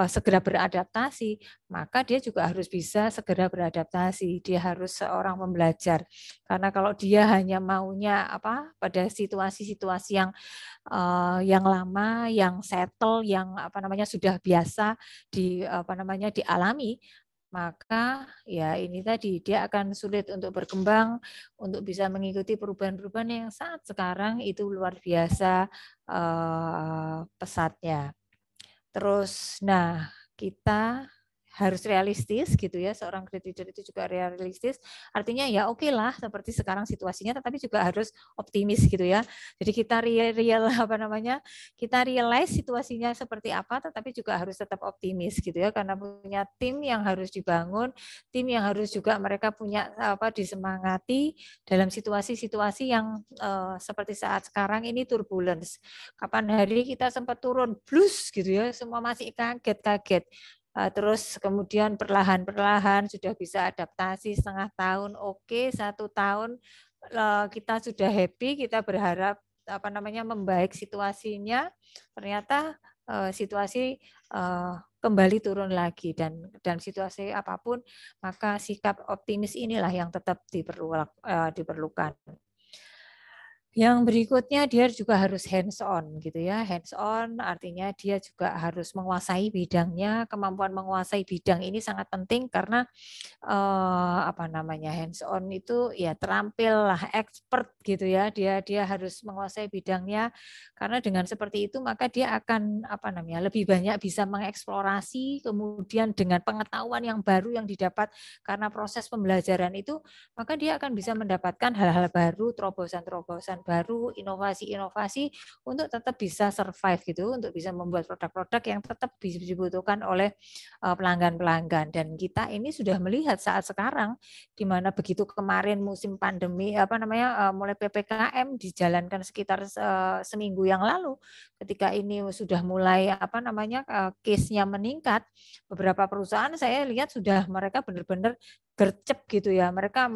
segera beradaptasi, maka dia juga harus bisa segera beradaptasi. Dia harus seorang pembelajar. Karena kalau dia hanya maunya pada situasi-situasi yang lama, yang settle, yang sudah biasa dialami, maka ya ini tadi dia akan sulit untuk berkembang, untuk bisa mengikuti perubahan-perubahan yang saat sekarang itu luar biasa pesatnya. Terus, nah kita harus realistis gitu ya, seorang great leader itu juga realistis, artinya ya oke lah seperti sekarang situasinya, tetapi juga harus optimis gitu ya. Jadi kita kita realize situasinya seperti apa, tetapi juga harus tetap optimis gitu ya, karena punya tim yang harus dibangun, tim yang harus juga mereka punya disemangati dalam situasi-situasi yang seperti saat sekarang ini turbulence. Kapan hari kita sempat turun blus gitu ya, semua masih kaget-kaget. Terus kemudian perlahan-perlahan sudah bisa adaptasi setengah tahun, oke, 1 tahun kita sudah happy, kita berharap membaik situasinya, ternyata situasi kembali turun lagi, dan situasi apapun maka sikap optimis inilah yang tetap diperlukan. Yang berikutnya dia juga harus hands on gitu ya. Hands on artinya dia juga harus menguasai bidangnya. Kemampuan menguasai bidang ini sangat penting karena hands on itu ya terampil lah, expert gitu ya. Dia harus menguasai bidangnya, karena dengan seperti itu maka dia akan lebih banyak bisa mengeksplorasi, kemudian dengan pengetahuan yang baru yang didapat karena proses pembelajaran itu, maka dia akan bisa mendapatkan hal-hal baru, terobosan-terobosan baru, inovasi-inovasi untuk tetap bisa survive gitu, untuk bisa membuat produk-produk yang tetap dibutuhkan oleh pelanggan-pelanggan. Dan kita ini sudah melihat saat sekarang di mana begitu kemarin musim pandemi mulai PPKM dijalankan sekitar seminggu yang lalu, ketika ini sudah mulai case-nya meningkat, beberapa perusahaan saya lihat sudah mereka benar-benar gercep gitu ya, mereka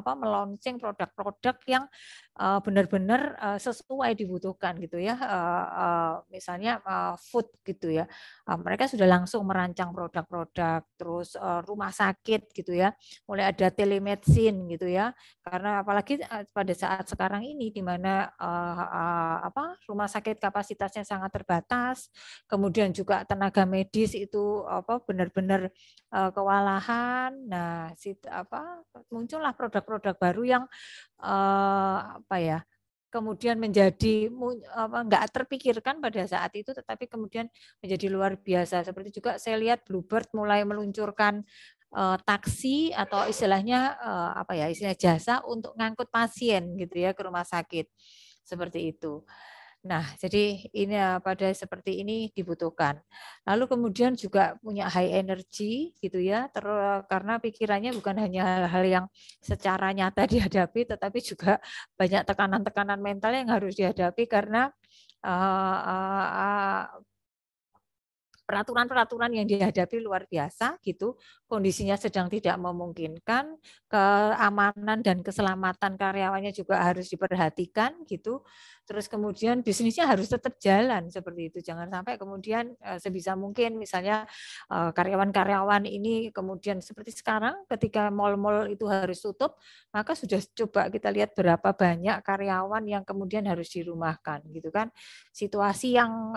melaunching produk-produk yang benar-benar sesuai dibutuhkan gitu ya, misalnya food gitu ya, mereka sudah langsung merancang produk-produk. Terus rumah sakit gitu ya, mulai ada telemedicine gitu ya, karena apalagi pada saat sekarang ini di mana rumah sakit kapasitasnya sangat terbatas, kemudian juga tenaga medis itu benar-benar kewalahan. Nah, muncullah produk-produk baru yang kemudian menjadi nggak terpikirkan pada saat itu, tetapi kemudian menjadi luar biasa. Seperti juga saya lihat Bluebird mulai meluncurkan taksi atau istilahnya istilah jasa untuk ngangkut pasien gitu ya ke rumah sakit, seperti itu. Nah, jadi ini pada seperti ini dibutuhkan. Lalu kemudian juga punya high energy gitu ya, karena pikirannya bukan hanya hal-hal yang secara nyata dihadapi, tetapi juga banyak tekanan-tekanan mental yang harus dihadapi karena peraturan-peraturan yang dihadapi luar biasa gitu, kondisinya sedang tidak memungkinkan, keamanan dan keselamatan karyawannya juga harus diperhatikan gitu. Terus kemudian bisnisnya harus tetap jalan seperti itu. Jangan sampai kemudian sebisa mungkin misalnya karyawan-karyawan ini kemudian seperti sekarang ketika mal-mal itu harus tutup, maka sudah coba kita lihat berapa banyak karyawan yang kemudian harus dirumahkan gitu kan. Situasi yang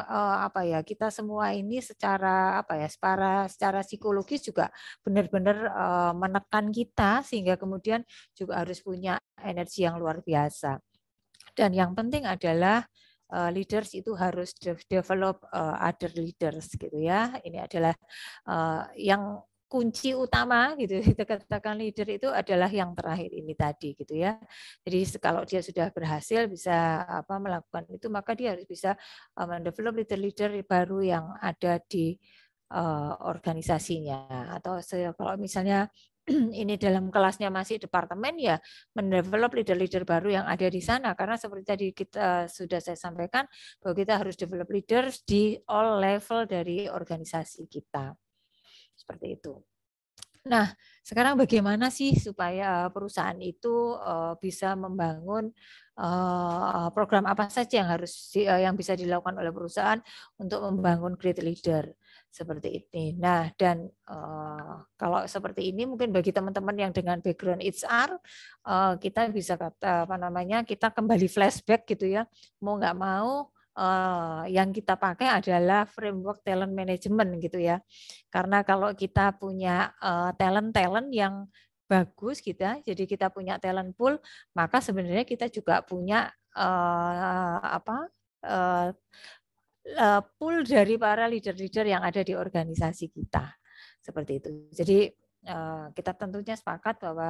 kita semua ini secara secara psikologis juga benar-benar menekan kita, sehingga kemudian juga harus punya energi yang luar biasa. Dan yang penting adalah leaders itu harus develop other leaders gitu ya. Ini adalah yang kunci utama gitu, kita katakan leader itu adalah yang terakhir ini tadi gitu ya. Jadi kalau dia sudah berhasil bisa melakukan itu, maka dia harus bisa mendevelop leader-leader baru yang ada di organisasinya. Atau kalau misalnya ini dalam kelasnya masih departemen, ya mendevelop leader-leader baru yang ada di sana, karena seperti tadi sudah saya sampaikan bahwa kita harus develop leaders di all level dari organisasi kita. Seperti itu. Nah, sekarang bagaimana sih supaya perusahaan itu bisa membangun program apa saja yang bisa dilakukan oleh perusahaan untuk membangun great leader seperti ini. Nah, dan kalau seperti ini mungkin bagi teman-teman yang dengan background HR, kita bisa kita kembali flashback gitu ya, mau nggak mau yang kita pakai adalah framework talent management gitu ya. Karena kalau kita punya talent-talent yang bagus kita, jadi kita punya talent pool, maka sebenarnya kita juga punya pool dari para leader-leader yang ada di organisasi kita. Seperti itu. Jadi kita tentunya sepakat bahwa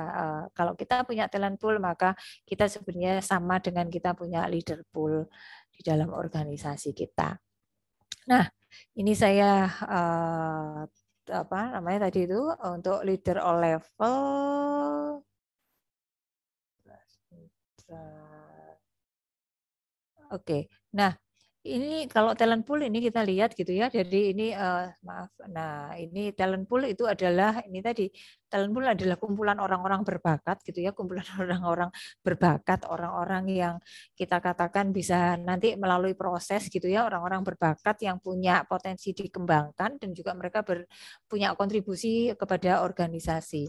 kalau kita punya talent pool, maka kita sebenarnya sama dengan kita punya leader pool di dalam organisasi kita. Nah, ini saya tadi itu untuk leader all level. Oke. Nah, ini kalau talent pool ini kita lihat gitu ya. Jadi ini Nah, ini talent pool itu adalah ini tadi. Talent pool adalah kumpulan orang-orang berbakat gitu ya, kumpulan orang-orang berbakat, orang-orang yang kita katakan bisa nanti melalui proses gitu ya, orang-orang berbakat yang punya potensi dikembangkan dan juga mereka punya kontribusi kepada organisasi.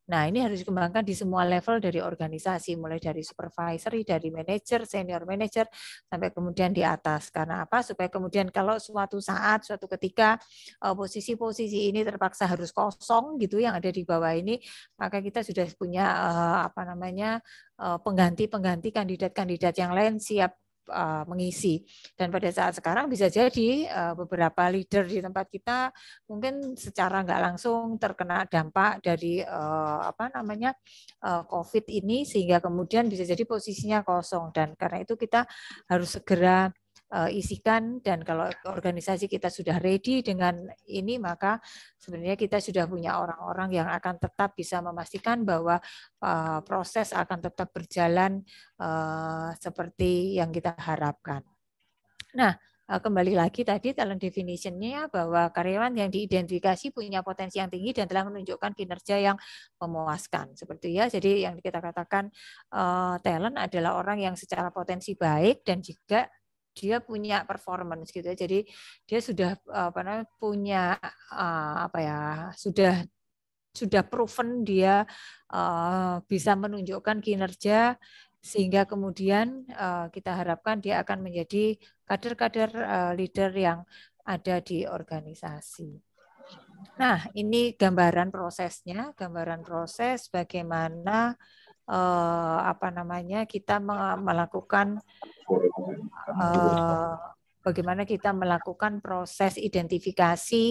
Nah, ini harus dikembangkan di semua level dari organisasi, mulai dari supervisory, dari manajer, senior manager, sampai kemudian di atas. Karena apa? Supaya kemudian kalau suatu saat, suatu ketika posisi-posisi ini terpaksa harus kosong gitu yang ada di bawah ini, maka kita sudah punya pengganti-pengganti kandidat-kandidat yang lain siap mengisi. Dan pada saat sekarang bisa jadi beberapa leader di tempat kita mungkin secara nggak langsung terkena dampak dari COVID ini, sehingga kemudian bisa jadi posisinya kosong, dan karena itu kita harus segera isikan. Dan kalau organisasi kita sudah ready dengan ini, maka sebenarnya kita sudah punya orang-orang yang akan tetap bisa memastikan bahwa proses akan tetap berjalan seperti yang kita harapkan. Nah, kembali lagi tadi talent definition-nya bahwa karyawan yang diidentifikasi punya potensi yang tinggi dan telah menunjukkan kinerja yang memuaskan. Seperti ya, jadi yang kita katakan talent adalah orang yang secara potensi baik dan juga dia punya performance gitu ya. Jadi dia sudah punya sudah proven dia bisa menunjukkan kinerja, sehingga kemudian kita harapkan dia akan menjadi kader-kader leader yang ada di organisasi. Nah, ini gambaran prosesnya, gambaran proses bagaimana kita melakukan proses identifikasi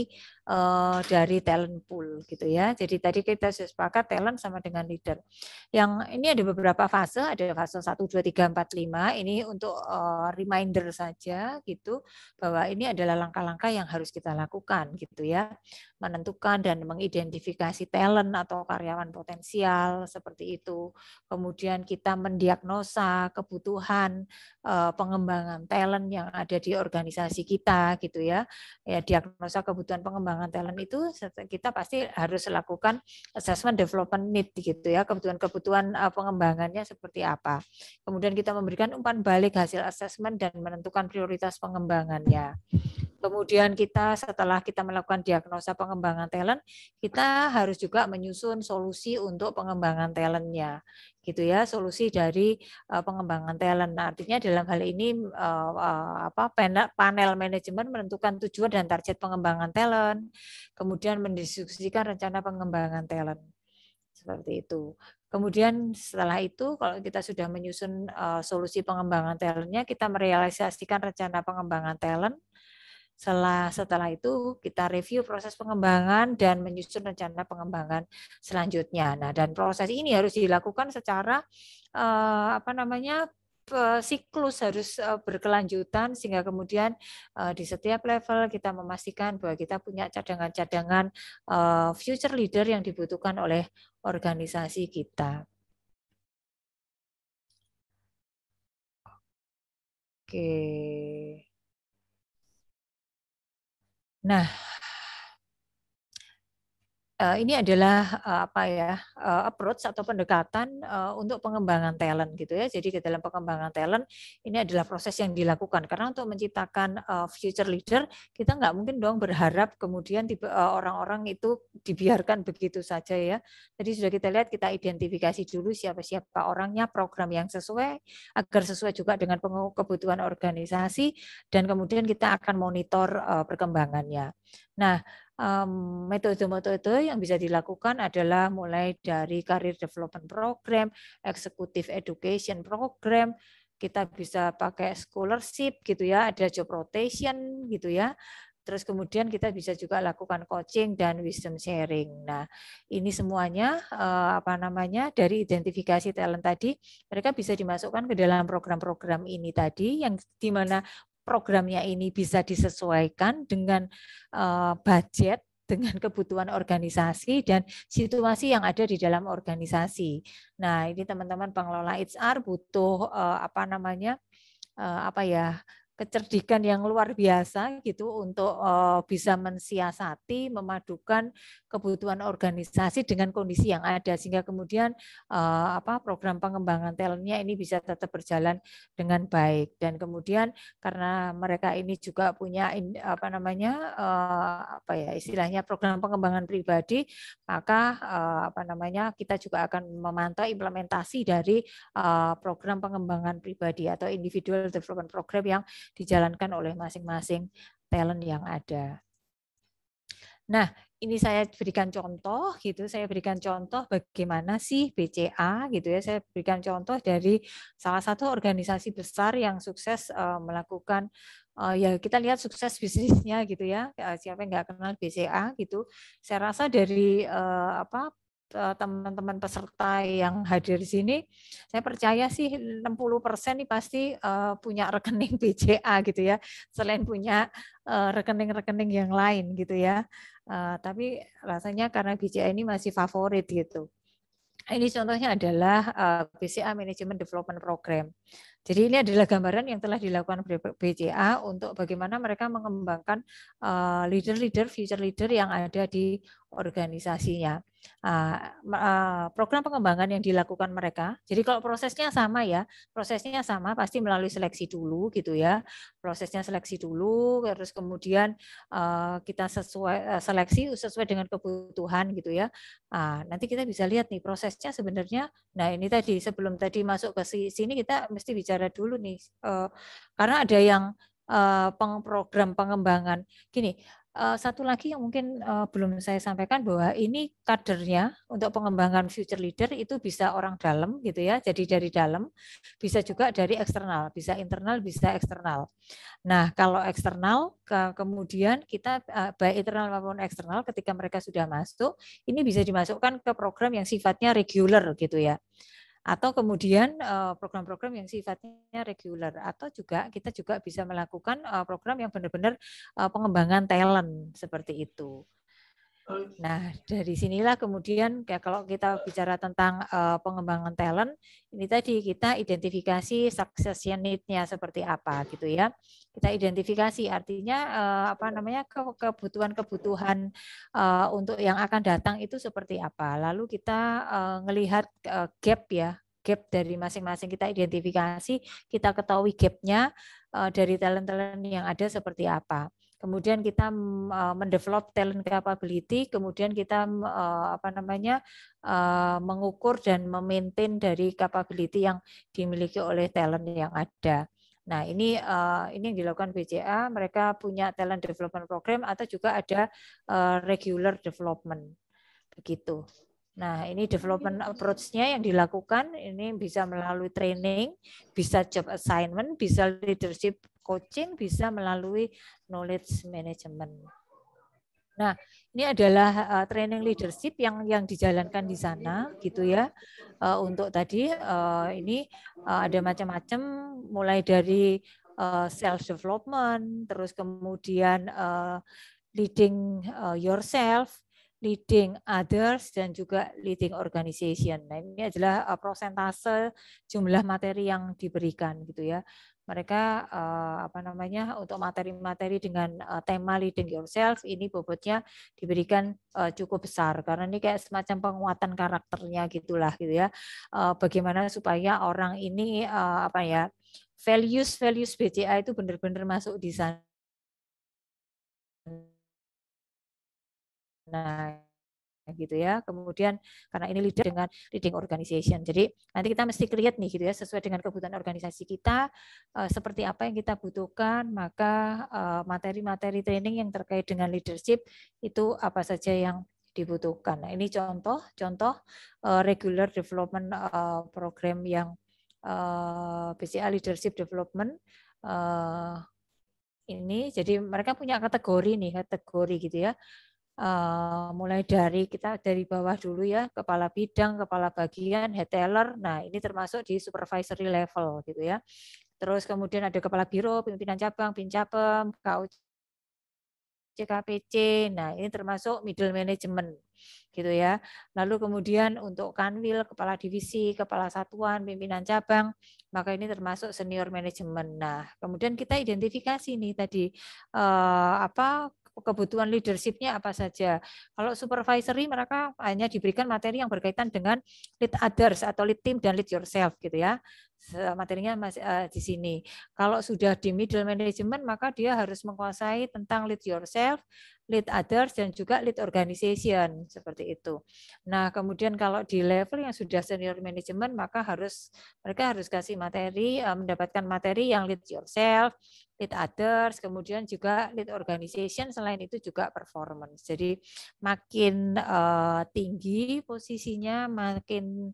dari talent pool gitu ya. Jadi tadi kita sepakat talent sama dengan leader. Yang ini ada beberapa fase, ada fase 1, 2, 3, 4, 5. Ini untuk reminder saja gitu, bahwa ini adalah langkah-langkah yang harus kita lakukan gitu ya. Menentukan dan mengidentifikasi talent atau karyawan potensial seperti itu. Kemudian kita mendiagnosa kebutuhan pengembangan talent yang ada di organisasi kita gitu ya. Ya, diagnosa kebutuhan pengembangan talent itu kita pasti harus lakukan assessment development need gitu ya, kebutuhan-kebutuhan pengembangannya seperti apa. Kemudian kita memberikan umpan balik hasil assessment dan menentukan prioritas pengembangannya. Kemudian kita setelah kita melakukan diagnosa pengembangan talent, kita harus juga menyusun solusi untuk pengembangan talentnya, gitu ya, solusi dari pengembangan talent. Nah, artinya dalam hal ini panel manajemen menentukan tujuan dan target pengembangan talent, kemudian mendiskusikan rencana pengembangan talent, seperti itu. Kemudian setelah itu kalau kita sudah menyusun solusi pengembangan talentnya, kita merealisasikan rencana pengembangan talent. Setelah itu kita review proses pengembangan dan menyusun rencana pengembangan selanjutnya. Nah, dan proses ini harus dilakukan secara siklus, harus berkelanjutan sehingga kemudian di setiap level kita memastikan bahwa kita punya cadangan-cadangan future leader yang dibutuhkan oleh organisasi kita. Oke. Nah, ini adalah approach atau pendekatan untuk pengembangan talent gitu ya. Jadi ke dalam pengembangan talent ini adalah proses yang dilakukan karena untuk menciptakan future leader kita nggak mungkin dong berharap kemudian orang-orang itu dibiarkan begitu saja ya. Tadi sudah kita lihat, kita identifikasi dulu siapa-siapa orangnya, program yang sesuai agar sesuai juga dengan kebutuhan organisasi, dan kemudian kita akan monitor perkembangannya. Nah, metode-metode yang bisa dilakukan adalah mulai dari career development program, executive education program, kita bisa pakai scholarship gitu ya, ada job rotation gitu ya. Terus kemudian kita bisa juga lakukan coaching dan wisdom sharing. Nah, ini semuanya dari identifikasi talent tadi, mereka bisa dimasukkan ke dalam program-program ini tadi, yang di mana programnya ini bisa disesuaikan dengan budget, dengan kebutuhan organisasi dan situasi yang ada di dalam organisasi. Nah, ini teman-teman pengelola HR butuh kecerdikan yang luar biasa gitu untuk bisa mensiasati, memadukan kebutuhan organisasi dengan kondisi yang ada, sehingga kemudian program pengembangan talentnya ini bisa tetap berjalan dengan baik. Dan kemudian karena mereka ini juga punya istilahnya program pengembangan pribadi, maka kita juga akan memantau implementasi dari program pengembangan pribadi atau individual development program yang dijalankan oleh masing-masing talent yang ada. Nah, ini saya berikan contoh gitu, saya berikan contoh bagaimana sih BCA gitu ya. Saya berikan contoh dari salah satu organisasi besar yang sukses melakukan ya kita lihat sukses bisnisnya gitu ya. Siapa yang nggak kenal BCA gitu. Saya rasa dari teman-teman peserta yang hadir di sini, saya percaya sih 60% nih pasti punya rekening BCA gitu ya, selain punya rekening-rekening yang lain gitu ya. Tapi rasanya karena BCA ini masih favorit gitu. Ini contohnya adalah BCA Management Development Program. Jadi ini adalah gambaran yang telah dilakukan BCA untuk bagaimana mereka mengembangkan leader-leader, future leader yang ada di organisasinya. Program pengembangan yang dilakukan mereka. Jadi kalau prosesnya sama ya, prosesnya sama pasti melalui seleksi dulu gitu ya. Prosesnya seleksi dulu, terus kemudian kita seleksi sesuai dengan kebutuhan gitu ya. Nanti kita bisa lihat nih prosesnya sebenarnya. Nah ini tadi sebelum tadi masuk ke sini kita mesti bicara dulu nih, karena ada yang program pengembangan. Gini, satu lagi yang mungkin belum saya sampaikan bahwa ini kadernya untuk pengembangan future leader itu bisa orang dalam gitu ya, jadi dari dalam, bisa juga dari eksternal, bisa internal, bisa eksternal. Nah, kalau eksternal, kemudian kita baik internal maupun eksternal ketika mereka sudah masuk, ini bisa dimasukkan ke program yang sifatnya reguler gitu ya. Atau kemudian program-program yang sifatnya reguler, atau juga kita juga bisa melakukan program yang benar-benar pengembangan talent seperti itu. Nah, dari sinilah kemudian kalau kita bicara tentang pengembangan talent, ini tadi kita identifikasi succession need-nya seperti apa gitu ya. Kita identifikasi artinya kebutuhan-kebutuhan untuk yang akan datang itu seperti apa. Lalu kita melihat gap dari masing-masing, kita identifikasi, kita ketahui gap-nya dari talent-talent yang ada seperti apa. Kemudian kita mendevelop talent capability, kemudian kita mengukur dan memaintain dari capability yang dimiliki oleh talent yang ada. Nah, ini yang dilakukan BCA, mereka punya talent development program atau juga ada regular development. Begitu. Nah, ini development approach-nya yang dilakukan, ini bisa melalui training, bisa job assignment, bisa leadership coaching, bisa melalui knowledge management. Nah, ini adalah training leadership yang dijalankan di sana, gitu ya. Untuk tadi ini ada macam-macam, mulai dari self development, terus kemudian leading yourself, leading others, dan juga leading organization. Nah, ini adalah persentase jumlah materi yang diberikan, gitu ya. Mereka untuk materi-materi dengan tema leading yourself ini bobotnya diberikan cukup besar karena ini kayak semacam penguatan karakternya gitulah, gitu ya. Bagaimana supaya orang ini values BCA itu benar-benar masuk di sana. Nah, gitu ya. Kemudian karena ini leader dengan leading organization. Jadi nanti kita mesti lihat nih, gitu ya, sesuai dengan kebutuhan organisasi kita seperti apa yang kita butuhkan, maka materi-materi training yang terkait dengan leadership itu apa saja yang dibutuhkan. Nah, ini contoh regular development program yang BCA Leadership Development ini. Jadi mereka punya kategori gitu ya. Mulai dari kita dari bawah dulu ya, kepala bidang, kepala bagian, head teller. Nah, ini termasuk di supervisory level, gitu ya. Terus kemudian ada kepala biro, pimpinan cabang, Pincapem, KUC, KPC. Nah, ini termasuk middle management, gitu ya. Lalu kemudian untuk kanwil, kepala divisi, kepala satuan, pimpinan cabang, maka ini termasuk senior management. Nah, kemudian kita identifikasi nih tadi kebutuhan leadership-nya apa saja. Kalau supervisory mereka hanya diberikan materi yang berkaitan dengan lead others atau lead team dan lead yourself, gitu ya. Materinya masih di sini. Kalau sudah di middle management maka dia harus menguasai tentang lead yourself, lead others, dan juga lead organization, seperti itu. Nah, kemudian kalau di level yang sudah senior management maka mereka harus kasih materi, mendapatkan materi yang lead yourself, lead others, kemudian juga lead organization, selain itu juga performance. Jadi makin tinggi posisinya, makin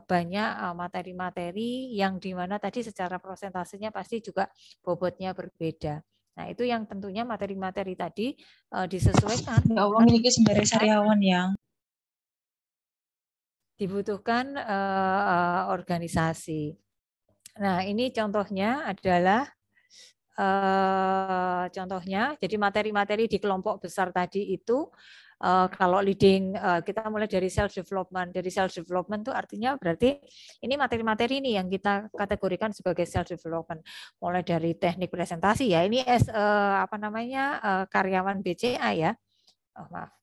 banyak materi-materi yang dimana tadi secara prosentasenya pasti juga bobotnya berbeda. Nah, itu yang tentunya materi-materi tadi disesuaikan. Ya Allah, memiliki sumber sariawan yang dibutuhkan organisasi. Nah, ini contohnya adalah jadi materi-materi di kelompok besar tadi itu kalau leading kita mulai dari self development. Dari self development itu artinya berarti ini materi-materi ini yang kita kategorikan sebagai self development. Mulai dari teknik presentasi ya. Ini karyawan BCA ya. Oh, maaf.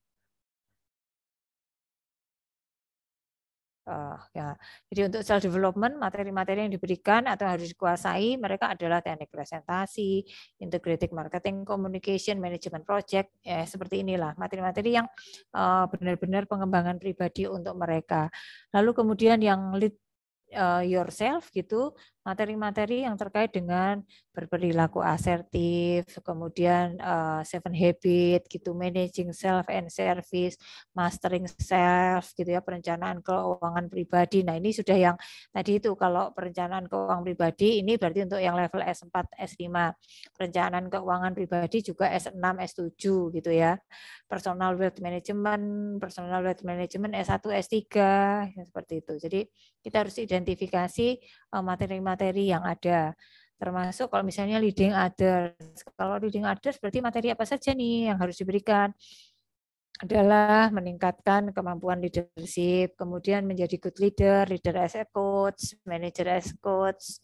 Ya. Jadi untuk self development materi-materi yang diberikan atau harus dikuasai mereka adalah teknik presentasi, integrated marketing, communication, management project, ya seperti inilah materi-materi yang benar-benar pengembangan pribadi untuk mereka. Lalu kemudian yang lead yourself gitu, materi-materi yang terkait dengan berperilaku asertif, kemudian 7 habit gitu, managing self and service, mastering self gitu ya, perencanaan keuangan pribadi. Nah, ini sudah yang tadi itu kalau perencanaan keuangan pribadi ini berarti untuk yang level S4, S5. Perencanaan keuangan pribadi juga S6, S7 gitu ya. Personal wealth management S1, S3 ya, seperti itu. Jadi kita harus identifikasi materi-materi yang ada. Termasuk kalau misalnya leading others. Kalau leading others berarti materi apa saja nih yang harus diberikan? Adalah meningkatkan kemampuan leadership, kemudian menjadi good leader as a coach, manager as coach,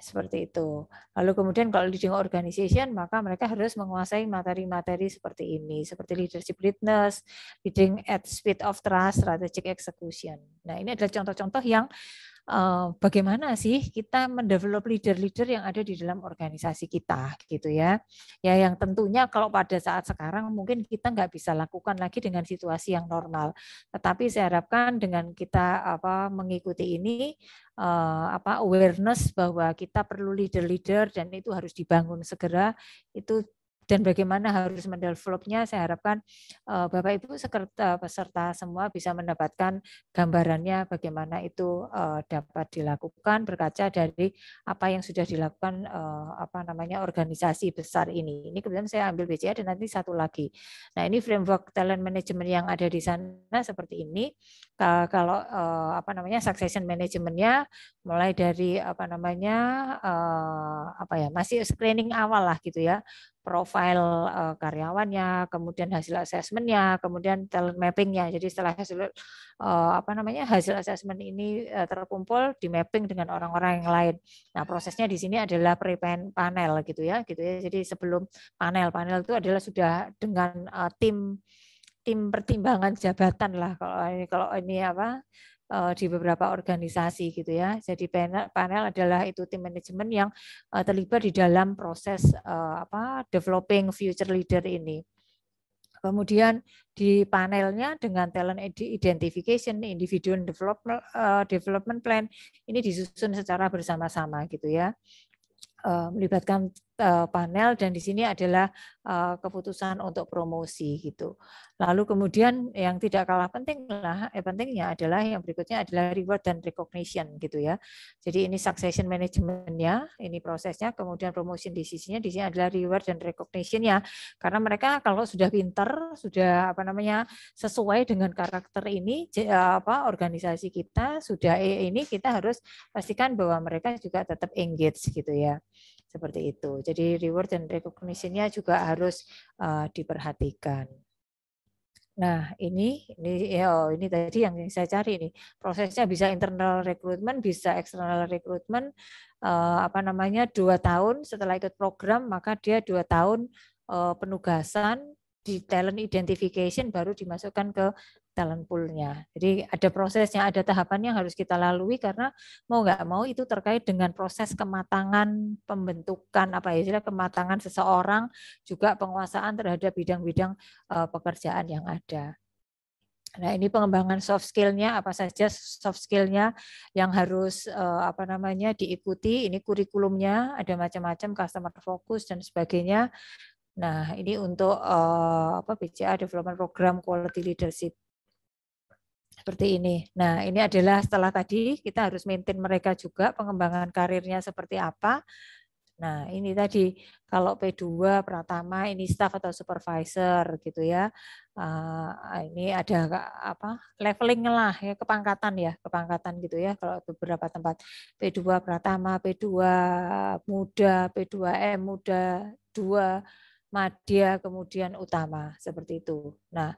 seperti itu. Lalu kemudian kalau leading organization, maka mereka harus menguasai materi-materi seperti ini, seperti leadership leadness, leading at speed of trust, strategic execution. Nah, ini adalah contoh-contoh yang bagaimana sih kita mendevelop leader-leader yang ada di dalam organisasi kita, gitu ya. Ya, yang tentunya kalau pada saat sekarang mungkin kita nggak bisa lakukan lagi dengan situasi yang normal. Tetapi saya harapkan dengan kita mengikuti ini, awareness bahwa kita perlu leader-leader dan itu harus dibangun segera, itu dan bagaimana harus mendevelopnya. Saya harapkan Bapak Ibu peserta semua bisa mendapatkan gambarannya bagaimana itu dapat dilakukan berkaca dari apa yang sudah dilakukan organisasi besar ini. Ini kemudian saya ambil BCA dan nanti satu lagi. Nah, ini framework talent management yang ada di sana seperti ini. Kalau succession managementnya mulai dari masih screening awal lah gitu ya, profil karyawannya, kemudian hasil asesmennya, kemudian talent mappingnya. Jadi setelah hasil asesmen ini terkumpul, di mapping dengan orang-orang yang lain. Nah, prosesnya di sini adalah pre-panel gitu ya. Jadi sebelum panel itu adalah sudah dengan tim pertimbangan jabatan lah kalau ini di beberapa organisasi gitu ya. Jadi panel adalah itu tim manajemen yang terlibat di dalam proses developing future leader ini. Kemudian di panelnya dengan talent identification, individual development plan ini disusun secara bersama-sama gitu ya. Melibatkan panel dan di sini adalah keputusan untuk promosi gitu. Lalu kemudian yang tidak kalah pentingnya adalah yang berikutnya adalah reward dan recognition gitu ya. Jadi ini succession managementnya, ini prosesnya, kemudian promotion decisinya di sini adalah reward dan recognition-nya. Karena mereka kalau sudah pinter, sudah sesuai dengan karakter ini organisasi kita sudah ini kita harus pastikan bahwa mereka juga tetap engage gitu ya. Seperti itu. Jadi reward dan recognition-nya juga harus diperhatikan. Nah, ini tadi yang saya cari ini. Prosesnya bisa internal recruitment, bisa external recruitment. 2 tahun setelah ikut program, maka dia 2 tahun penugasan di talent identification baru dimasukkan ke talent pool-nya. Jadi ada prosesnya, ada tahapan yang harus kita lalui karena mau nggak mau itu terkait dengan proses kematangan pembentukan kematangan seseorang, juga penguasaan terhadap bidang-bidang pekerjaan yang ada. Nah, ini pengembangan soft skill-nya, apa saja soft skill-nya yang harus diikuti. Ini kurikulumnya, ada macam-macam, customer focus dan sebagainya. Nah, ini untuk BCA Development Program Quality Leadership. Seperti ini. Nah, ini adalah setelah tadi kita harus maintain mereka juga pengembangan karirnya seperti apa. Nah, ini tadi kalau P2 Pratama ini staff atau supervisor gitu ya. Ini ada leveling lah ya, kepangkatan gitu ya. Kalau beberapa tempat P2 Pratama, P2 Muda, P2M Muda 2 Madya, kemudian utama seperti itu. Nah,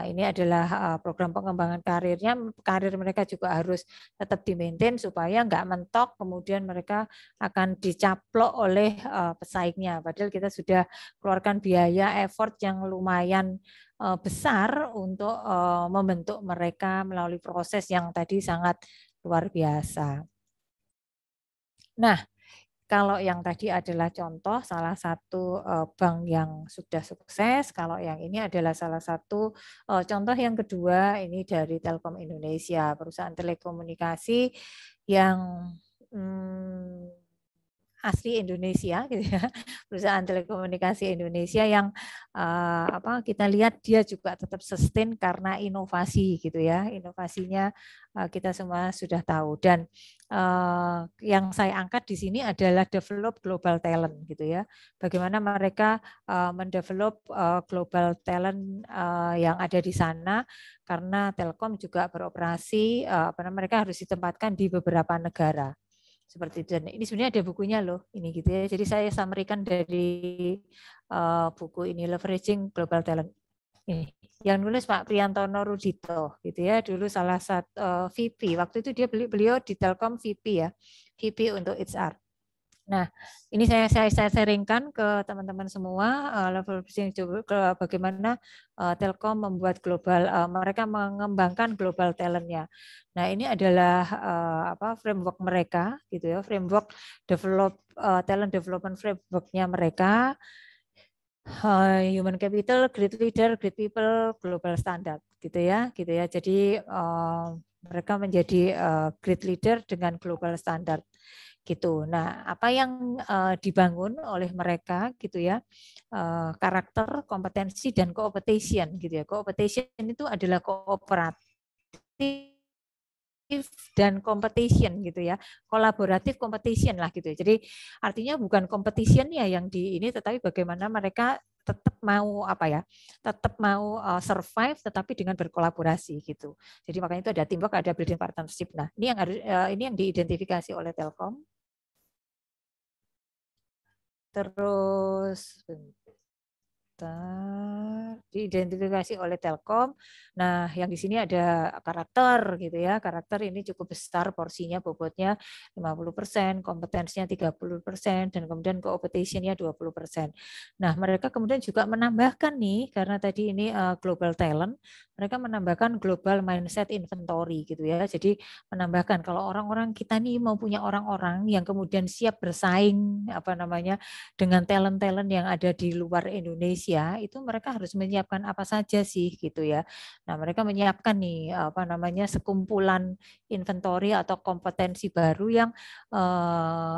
ini adalah program pengembangan karirnya. Karir mereka juga harus tetap dimaintain supaya nggak mentok, kemudian mereka akan dicaplok oleh pesaingnya. Padahal kita sudah keluarkan biaya, effort yang lumayan besar untuk membentuk mereka melalui proses yang tadi sangat luar biasa. Nah, kalau yang tadi adalah contoh salah satu bank yang sudah sukses, kalau yang ini adalah salah satu contoh yang kedua, ini dari Telkom Indonesia, perusahaan telekomunikasi yang asli Indonesia gitu ya, perusahaan telekomunikasi Indonesia yang kita lihat dia juga tetap sustain karena inovasi gitu ya, inovasinya kita semua sudah tahu. Dan yang saya angkat di sini adalah develop global talent gitu ya, bagaimana mereka mendevelop global talent yang ada di sana, karena Telkom juga beroperasi, mereka harus ditempatkan di beberapa negara. Seperti itu. Dan ini sebenarnya ada bukunya loh, ini gitu ya. Jadi saya summary-kan dari buku ini, Leveraging Global Talent. Ini yang nulis Pak Priantono Rudito gitu ya, dulu salah satu VP. Waktu itu beliau di Telkom VP ya, VP untuk HR. Nah, ini saya sharingkan ke teman-teman semua leveraging bagaimana Telkom membuat global, mereka mengembangkan global talent-nya. Nah, ini adalah framework mereka gitu ya, framework talent development framework-nya mereka. Human capital, great leader, great people, global standard gitu ya. Jadi mereka menjadi great leader dengan global standard. gitu. Nah, apa yang dibangun oleh mereka gitu ya, karakter, kompetensi dan competition gitu ya. Competition itu adalah kooperatif dan competition gitu ya, kolaboratif competition lah gitu ya. Jadi artinya bukan competition ya yang di ini, tetapi bagaimana mereka tetap mau apa ya, tetap mau survive tetapi dengan berkolaborasi gitu. Jadi makanya itu ada teamwork, ada building partnership. Nah ini yang harus ini yang diidentifikasi oleh Telkom. Terus diidentifikasi oleh Telkom. Nah, yang di sini ada karakter gitu ya. Karakter ini cukup besar porsinya, bobotnya 50%, kompetensinya 30%, dan kemudian competition-nya 20%. Nah, mereka kemudian juga menambahkan nih, karena tadi ini global talent, mereka menambahkan global mindset inventory gitu ya. Jadi menambahkan kalau orang-orang kita nih mau punya orang-orang yang kemudian siap bersaing apa namanya dengan talent-talent yang ada di luar Indonesia, itu mereka harus menyiapkan apa saja sih gitu ya. Nah, mereka menyiapkan nih apa namanya sekumpulan inventory atau kompetensi baru yang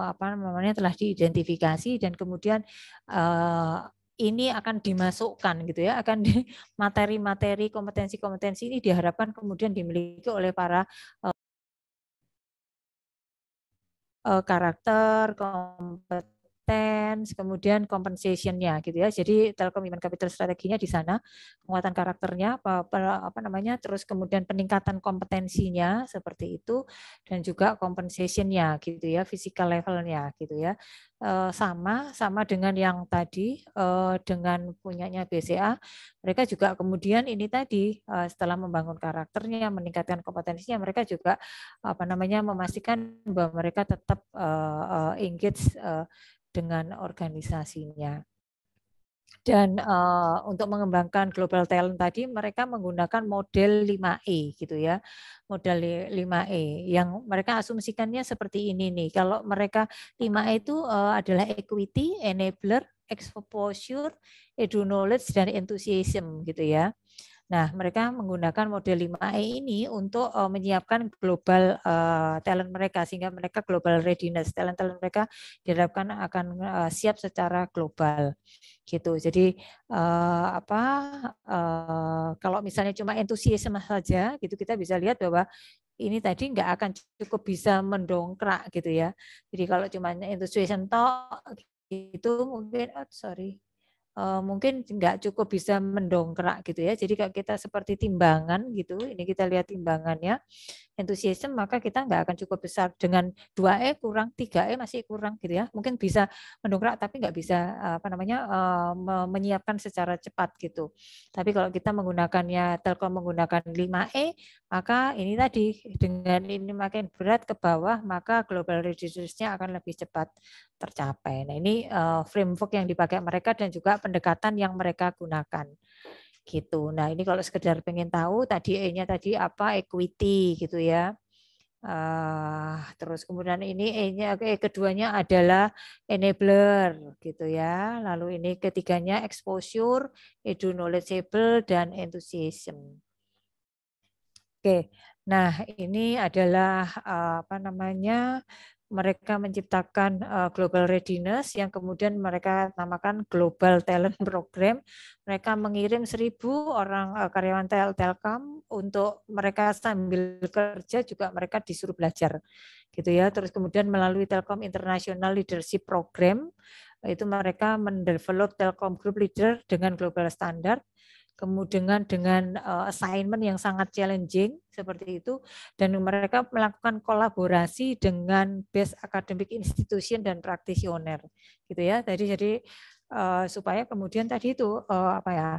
apa namanya telah diidentifikasi dan kemudian ini akan dimasukkan gitu ya, akan materi-materi kompetensi-kompetensi ini diharapkan kemudian dimiliki oleh para karakter, kemudian compensation-nya gitu ya. Jadi Telkom Human Capital strateginya di sana, penguatan karakternya apa namanya, terus kemudian peningkatan kompetensinya seperti itu, dan juga compensation-nya gitu ya, physical level-nya gitu ya. Sama dengan yang tadi dengan punyanya BCA, mereka juga kemudian ini tadi setelah membangun karakternya, meningkatkan kompetensinya, mereka juga apa namanya memastikan bahwa mereka tetap engage dengan organisasinya. Dan untuk mengembangkan global talent tadi mereka menggunakan model 5E gitu ya. Model 5E yang mereka asumsikannya seperti ini nih. Kalau mereka 5E itu adalah equity, enabler, exposure, edu knowledge dan enthusiasm gitu ya. Nah, mereka menggunakan model 5E ini untuk menyiapkan global talent mereka sehingga mereka global readiness. Talent-talent mereka diharapkan akan siap secara global gitu. Jadi kalau misalnya cuma entusiasme saja gitu kita bisa lihat bahwa ini tadi nggak akan cukup bisa mendongkrak gitu ya. Jadi kalau cuma entusiasme toh itu mungkin mungkin nggak cukup bisa mendongkrak gitu ya. Jadi kalau kita seperti timbangan gitu, ini kita lihat timbangannya, enthusiasm maka kita nggak akan cukup besar dengan 2E kurang 3E masih kurang gitu ya. Mungkin bisa mendongkrak tapi nggak bisa apa namanya menyiapkan secara cepat gitu. Tapi kalau kita menggunakannya Telkom menggunakan 5E maka ini tadi dengan ini makin berat ke bawah maka global readiness-nya akan lebih cepat tercapai. Nah, ini framework yang dipakai mereka dan juga pendekatan yang mereka gunakan. Gitu. Nah, ini kalau sekedar pengen tahu tadi E-nya tadi apa equity gitu ya. Terus kemudian ini E-nya keduanya adalah enabler gitu ya. Lalu ini ketiganya exposure, edu knowledgeable dan enthusiasm. Oke. Nah, ini adalah apa namanya mereka menciptakan global readiness yang kemudian mereka namakan global talent program. Mereka mengirim 1.000 orang karyawan Telkom untuk mereka sambil kerja juga mereka disuruh belajar gitu ya. Terus kemudian melalui Telkom International Leadership Program itu mereka mendevelop Telkom Group Leader dengan global standard. Kemudian dengan assignment yang sangat challenging seperti itu dan mereka melakukan kolaborasi dengan best academic institution dan practitioner gitu ya. Jadi supaya kemudian tadi itu apa ya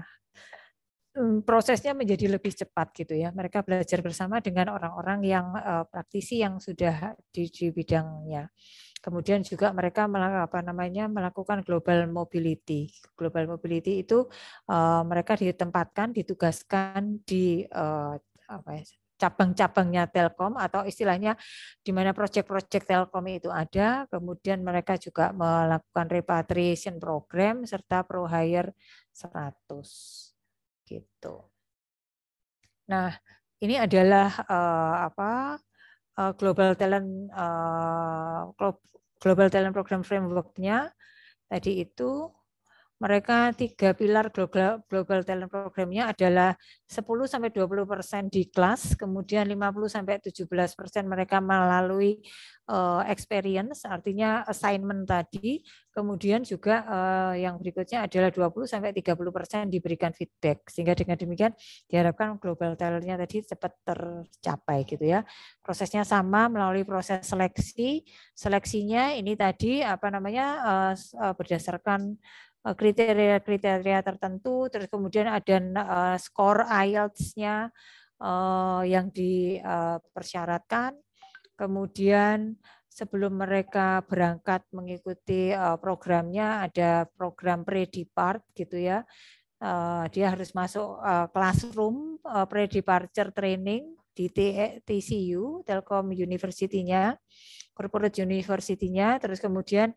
prosesnya menjadi lebih cepat gitu ya. Mereka belajar bersama dengan orang-orang yang praktisi yang sudah di bidangnya. Kemudian juga mereka melakukan global mobility. Global mobility itu mereka ditempatkan, ditugaskan di cabang-cabangnya Telkom atau istilahnya di mana proyek-proyek Telkom itu ada. Kemudian mereka juga melakukan repatriation program serta pro hire 100 gitu. Nah, ini adalah Global Talent Program Framework-nya tadi itu mereka 3 pilar global talent programnya adalah 10-20% di kelas, kemudian 50-17% mereka melalui experience, artinya assignment tadi, kemudian juga yang berikutnya adalah 20-30% diberikan feedback, sehingga dengan demikian diharapkan global talent-nya tadi cepat tercapai gitu ya. Prosesnya sama melalui proses seleksinya ini tadi berdasarkan kriteria-kriteria tertentu, terus kemudian ada skor IELTS-nya yang dipersyaratkan, kemudian sebelum mereka berangkat mengikuti programnya ada program pre-depart gitu ya, dia harus masuk classroom pre-departure training di TCU, Telkom University-nya, Corporate University-nya, terus kemudian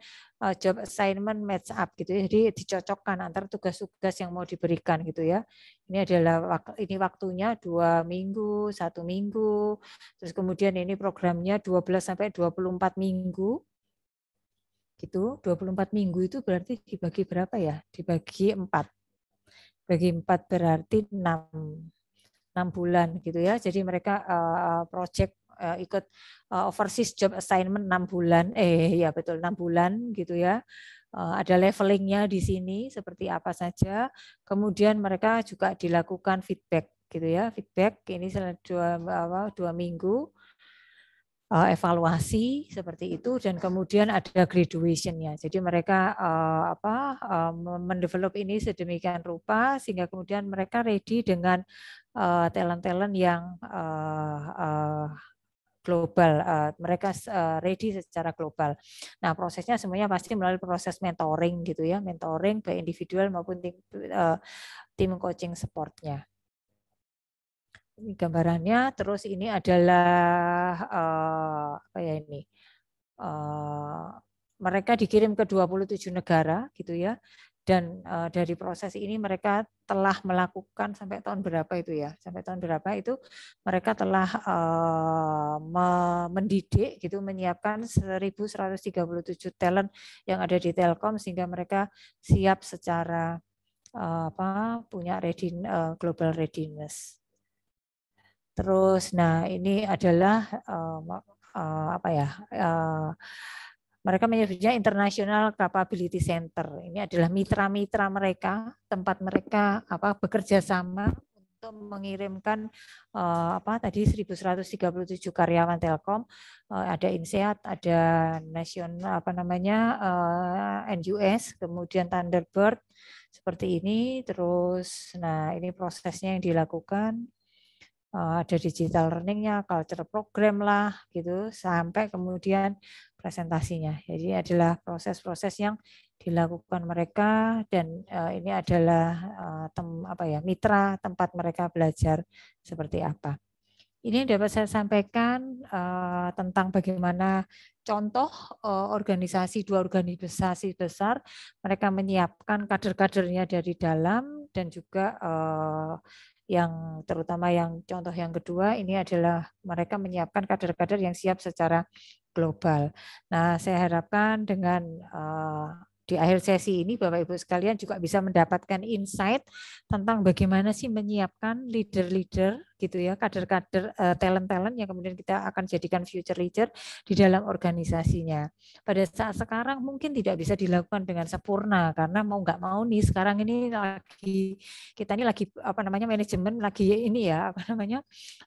job assignment match up gitu ya. Jadi dicocokkan antara tugas-tugas yang mau diberikan gitu ya. Ini adalah waktunya 2 minggu, 1 minggu. Terus kemudian ini programnya 12-24 minggu. Gitu. 24 minggu itu berarti dibagi berapa ya? Dibagi 4. Bagi 4 berarti 6 bulan gitu ya. Jadi mereka project ikut overseas job assignment 6 bulan. Ya betul 6 bulan gitu ya. Ada levelingnya di sini seperti apa saja. Kemudian mereka juga dilakukan feedback gitu ya. Feedback ini selama 2 minggu. Evaluasi seperti itu dan kemudian ada graduation-nya. Jadi mereka mendevelop ini sedemikian rupa sehingga kemudian mereka ready dengan talent-talent yang global. Mereka ready secara global. Nah, prosesnya semuanya pasti melalui proses mentoring gitu ya, mentoring baik individual maupun tim coaching support-nya. Ini gambarannya, terus ini adalah mereka dikirim ke 27 negara gitu ya, dan dari proses ini mereka telah melakukan sampai tahun berapa itu ya, sampai tahun berapa itu mereka telah mendidik gitu, menyiapkan 1.137 talent yang ada di Telkom sehingga mereka siap secara punya global readiness. Terus, nah ini adalah mereka menyebutnya International Capability Center. Ini adalah mitra-mitra mereka, tempat mereka bekerja sama untuk mengirimkan tadi 1.137 karyawan Telkom, ada INSEAD, ada nasional NUS, kemudian Thunderbird seperti ini. Terus, nah ini prosesnya yang dilakukan. Ada digital learning-nya, culture program lah gitu, sampai kemudian presentasinya. Jadi adalah proses-proses yang dilakukan mereka dan ini adalah mitra tempat mereka belajar seperti apa. Ini dapat saya sampaikan tentang bagaimana contoh dua organisasi besar mereka menyiapkan kader-kadernya dari dalam dan juga yang terutama yang contoh yang kedua ini adalah mereka menyiapkan kader-kader yang siap secara global. Nah, saya harapkan dengan di akhir sesi ini Bapak Ibu sekalian juga bisa mendapatkan insight tentang bagaimana sih menyiapkan leader-leader gitu ya, kader-kader talent-talent yang kemudian kita akan jadikan future leader di dalam organisasinya. Pada saat sekarang mungkin tidak bisa dilakukan dengan sempurna karena mau nggak mau nih sekarang ini kita ini lagi manajemen lagi ini ya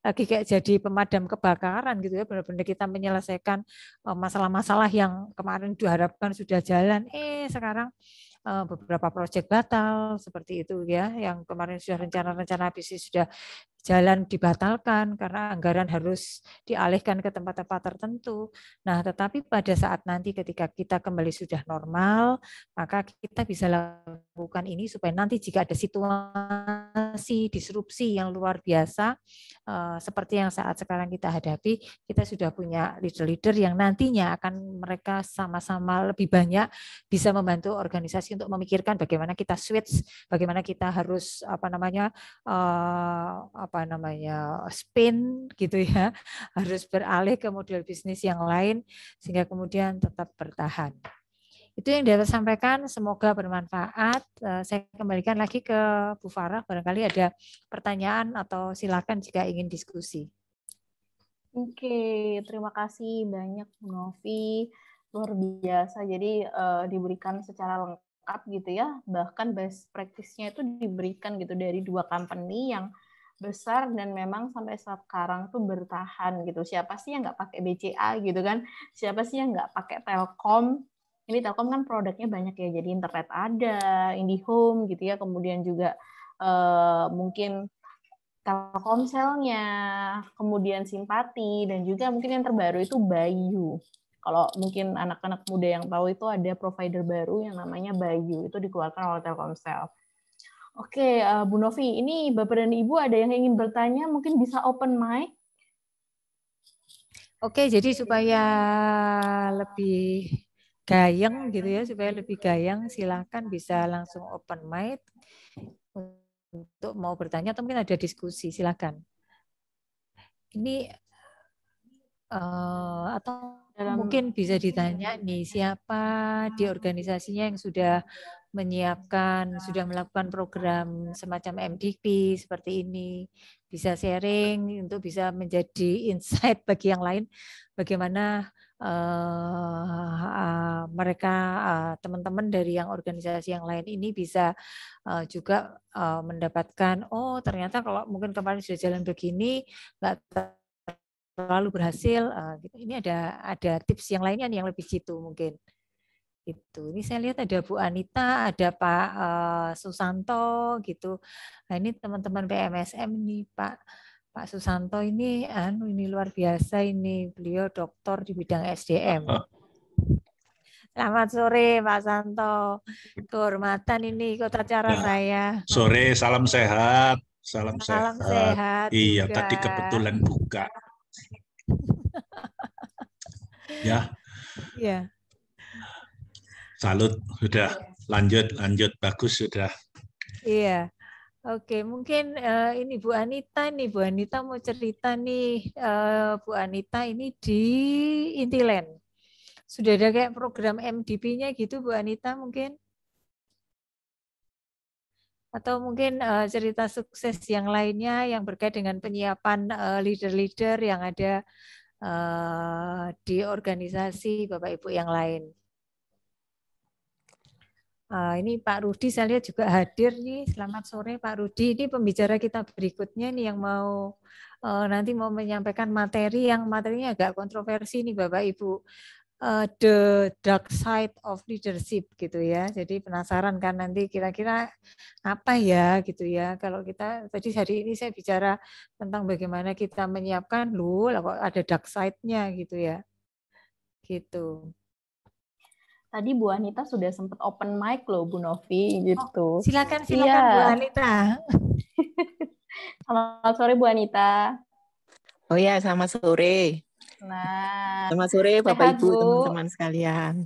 lagi kayak jadi pemadam kebakaran gitu ya, benar-benar kita menyelesaikan masalah-masalah yang kemarin diharapkan sudah jalan, sekarang beberapa proyek batal seperti itu ya, yang kemarin sudah rencana-rencana bisnis sudah jalan dibatalkan karena anggaran harus dialihkan ke tempat-tempat tertentu. Nah, tetapi pada saat nanti ketika kita kembali sudah normal, maka kita bisa lakukan ini supaya nanti jika ada situasi inovasi, disrupsi yang luar biasa seperti yang saat sekarang kita hadapi. Kita sudah punya leader-leader yang nantinya akan mereka sama-sama lebih banyak bisa membantu organisasi untuk memikirkan bagaimana kita switch, bagaimana kita harus spin gitu ya, harus beralih ke model bisnis yang lain sehingga kemudian tetap bertahan. Itu yang dapat sampaikan, semoga bermanfaat. Saya kembalikan lagi ke Bu Farah, barangkali ada pertanyaan atau silakan jika ingin diskusi. Oke, terima kasih banyak Bu Novi, luar biasa. Jadi diberikan secara lengkap gitu ya, bahkan best practice-nya itu diberikan gitu dari 2 company yang besar dan memang sampai sekarang tuh bertahan gitu. Siapa sih yang nggak pakai BCA gitu kan? Siapa sih yang nggak pakai Telkom? Ini Telkom kan produknya banyak ya, jadi internet ada, IndiHome gitu ya, kemudian juga mungkin Telkomselnya, kemudian Simpati, dan juga mungkin yang terbaru itu Bayu. Kalau mungkin anak-anak muda yang tahu itu ada provider baru yang namanya Bayu, itu dikeluarkan oleh Telkomsel. Oke, Bu Novi, ini Bapak dan Ibu ada yang ingin bertanya, mungkin bisa open mic. Oke, jadi supaya lebih gayeng gitu ya, supaya lebih gayeng, silakan bisa langsung open mic untuk mau bertanya atau mungkin ada diskusi, silakan. Ini atau mungkin bisa ditanya nih, siapa di organisasinya yang sudah menyiapkan, sudah melakukan program semacam MDP seperti ini, bisa sharing untuk bisa menjadi insight bagi yang lain, bagaimana mereka teman-teman dari yang organisasi yang lain ini bisa juga mendapatkan, oh ternyata kalau mungkin kemarin sudah jalan begini, nggak terlalu berhasil. Ini ada tips yang lainnya yang lebih jitu mungkin. Itu. Ini saya lihat ada Bu Anita, ada Pak Susanto gitu. Nah, ini teman-teman PMSM nih Pak Susanto ini luar biasa ini. Beliau doktor di bidang SDM. Selamat sore Pak Santo. Kehormatan ini ikut acara saya. Sore, salam sehat. Salam sehat. Iya, juga. tadi kebetulan buka. Ya. Iya. Salut, sudah lanjut bagus sudah. Iya. Oke, mungkin ini Bu Anita mau cerita nih. Bu Anita ini di Intiland. Sudah ada kayak program MDP-nya gitu Bu Anita mungkin? Atau mungkin cerita sukses yang lainnya yang berkait dengan penyiapan leader-leader yang ada di organisasi Bapak Ibu yang lain. Ini Pak Rudi saya lihat juga hadir nih. Selamat sore Pak Rudi. Ini pembicara kita berikutnya nih yang mau nanti mau menyampaikan materi yang materinya agak kontroversi nih Bapak Ibu. The dark side of leadership gitu ya. Jadi penasaran kan nanti kira-kira apa ya gitu ya. Kalau kita tadi hari ini saya bicara tentang bagaimana kita menyiapkan kok ada dark side-nya gitu ya. Gitu. Tadi Bu Anita sudah sempat open mic loh Bu Novi gitu. Silakan Bu Anita. Selamat sore Bu Anita. Oh ya, selamat sore. Nah, selamat sore Bapak Ibu, Bu. teman-teman sekalian.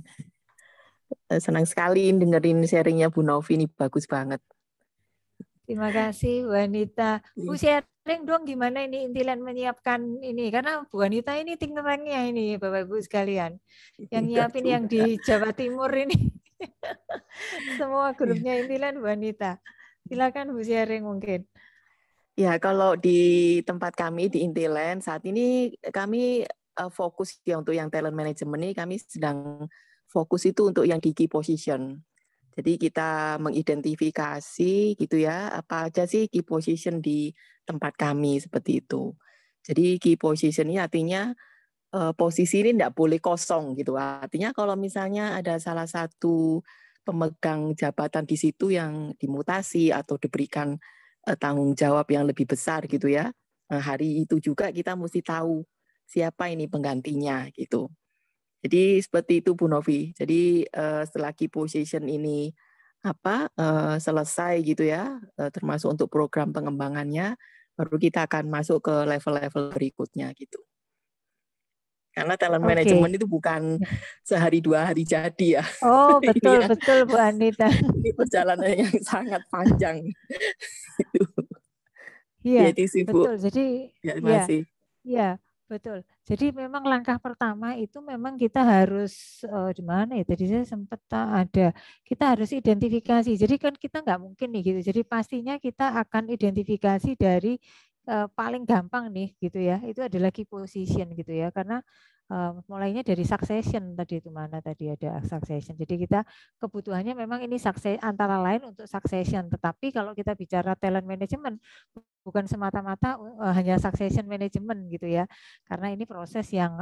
Senang sekali dengerin sharingnya Bu Novi, ini bagus banget. Terima kasih Bu Anita. Bu sharing dong gimana ini Intiland menyiapkan ini, karena Bu Anita ini think tank-nya ini Bapak Ibu sekalian. Yang nyiapin yang di Jawa Timur ini. Semua grupnya Intiland Bu Anita. Silakan Bu sharing mungkin. Ya, kalau di tempat kami di Intiland saat ini kami fokus ya untuk yang talent management ini kami sedang fokus itu untuk yang di key position. Jadi kita mengidentifikasi gitu ya, apa aja sih key position di tempat kami seperti itu. Jadi key position ini artinya posisi ini tidak boleh kosong gitu. Artinya kalau misalnya ada salah satu pemegang jabatan di situ yang dimutasi atau diberikan tanggung jawab yang lebih besar gitu ya. Nah, hari itu juga kita mesti tahu siapa ini penggantinya gitu. Jadi seperti itu Bu Novi. Jadi setelah key position ini selesai gitu ya, termasuk untuk program pengembangannya, baru kita akan masuk ke level-level berikutnya gitu. Karena talent management itu bukan sehari 2 hari jadi ya. Oh, betul, Ini ya, betul Bu Anita. ini perjalanan yang sangat panjang. Gitu. Iya, Jadi sih Bu, betul. Jadi ya ya, masih. ya, betul. Jadi memang langkah pertama itu memang kita harus di mana ya? Tadi saya sempat ada. Kita harus identifikasi. Jadi kan kita nggak mungkin nih gitu. Jadi pastinya kita akan identifikasi dari paling gampang nih gitu ya. Itu adalah key position gitu ya. Karena mulainya dari succession tadi itu mana tadi ada succession. Jadi kita kebutuhannya memang ini antara lain untuk succession. Tetapi kalau kita bicara talent management bukan semata-mata hanya succession management gitu ya, karena ini proses yang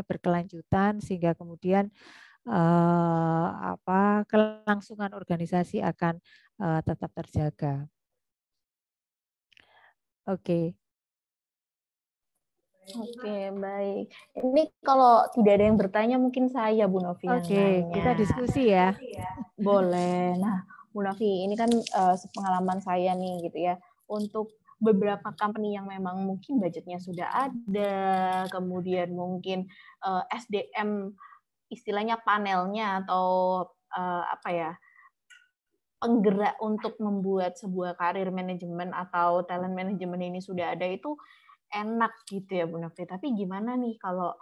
berkelanjutan sehingga kemudian kelangsungan organisasi akan tetap terjaga. Oke, baik. Ini kalau tidak ada yang bertanya mungkin saya Bu Novi yang nanya. kita diskusi ya. Boleh. Nah, Bu Novi, ini kan sepengalaman saya nih gitu ya. Untuk beberapa company yang memang mungkin budgetnya sudah ada, kemudian mungkin SDM istilahnya panelnya atau penggerak untuk membuat sebuah karir manajemen atau talent manajemen ini sudah ada, itu enak gitu ya Bu Novi. Tapi gimana nih kalau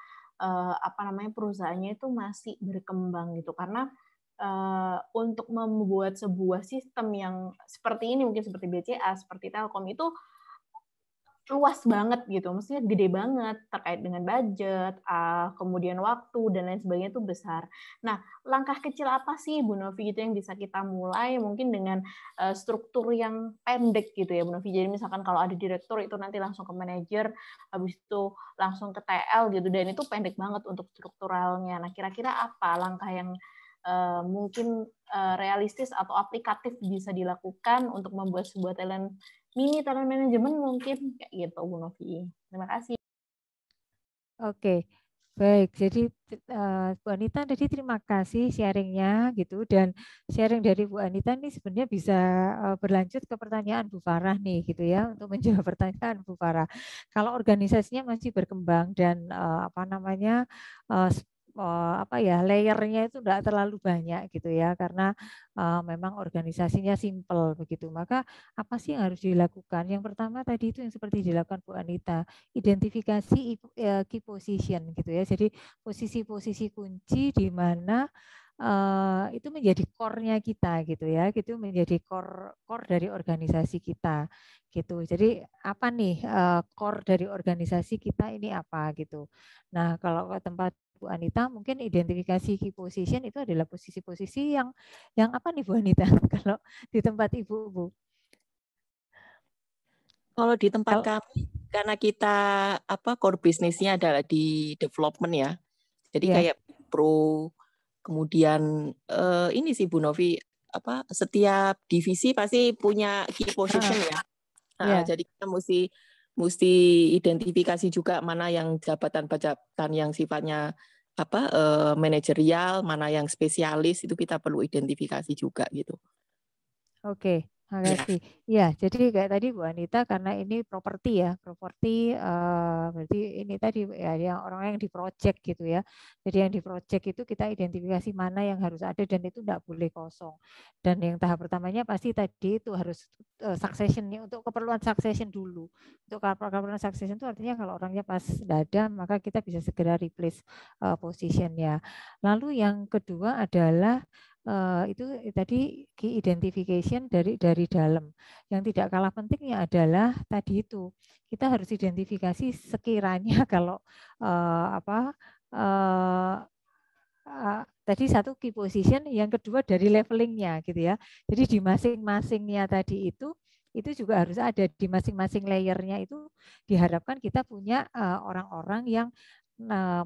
perusahaannya itu masih berkembang gitu, karena untuk membuat sebuah sistem yang seperti ini, mungkin seperti BCA, seperti Telkom, itu luas banget gitu, maksudnya gede banget terkait dengan budget, kemudian waktu dan lain sebagainya itu besar. Nah, langkah kecil apa sih Bu Novi gitu yang bisa kita mulai mungkin dengan struktur yang pendek gitu ya Bu Novi. Jadi misalkan kalau ada direktur itu nanti langsung ke manajer, habis itu langsung ke TL gitu, dan itu pendek banget untuk strukturalnya. Nah, kira-kira apa langkah yang mungkin realistis atau aplikatif bisa dilakukan untuk membuat sebuah mini talent management mungkin kayak gitu Bu Novi. Terima kasih. Oke, baik. Jadi Bu Anita tadi terima kasih sharingnya gitu, dan sharing dari Bu Anita ini sebenarnya bisa berlanjut ke pertanyaan Bu Farah nih gitu ya, untuk menjawab pertanyaan Bu Farah. Kalau organisasinya masih berkembang dan layernya itu tidak terlalu banyak gitu ya, karena memang organisasinya simple begitu, maka apa sih yang harus dilakukan? Yang pertama tadi itu yang seperti dilakukan Bu Anita, identifikasi key position gitu ya. Jadi posisi-posisi kunci di mana itu menjadi core-nya kita gitu ya, gitu menjadi core dari organisasi kita gitu. Jadi apa nih core dari organisasi kita ini apa gitu. Nah, kalau ke tempat Bu Anita mungkin identifikasi key position itu adalah posisi-posisi yang apa nih Bu Anita kalau di tempat Ibu Bu? Kalau di tempat kami, karena kita core bisnisnya adalah di development ya, jadi kayak pro, kemudian ini sih Bu Novi, setiap divisi pasti punya key position ya. Jadi kita mesti identifikasi juga mana yang jabatan-jabatan yang sifatnya manajerial, mana yang spesialis, itu kita perlu identifikasi juga gitu. Oke, makasih. Ya, jadi kayak tadi Bu Anita, karena ini properti ya, berarti ini tadi ya yang orang yang di project gitu ya. Jadi yang di project itu kita identifikasi mana yang harus ada dan itu tidak boleh kosong. Dan yang tahap pertamanya pasti tadi itu harus succession, untuk keperluan succession dulu. Untuk keperluan succession itu artinya kalau orangnya pas tidak ada, maka kita bisa segera replace positionnya. Lalu yang kedua adalah itu tadi key identification dari dalam. Yang tidak kalah pentingnya adalah tadi itu kita harus identifikasi sekiranya kalau tadi satu key position, yang kedua dari levelingnya gitu ya. Jadi di masing-masingnya tadi itu juga harus ada di masing-masing layernya, itu diharapkan kita punya orang-orang yang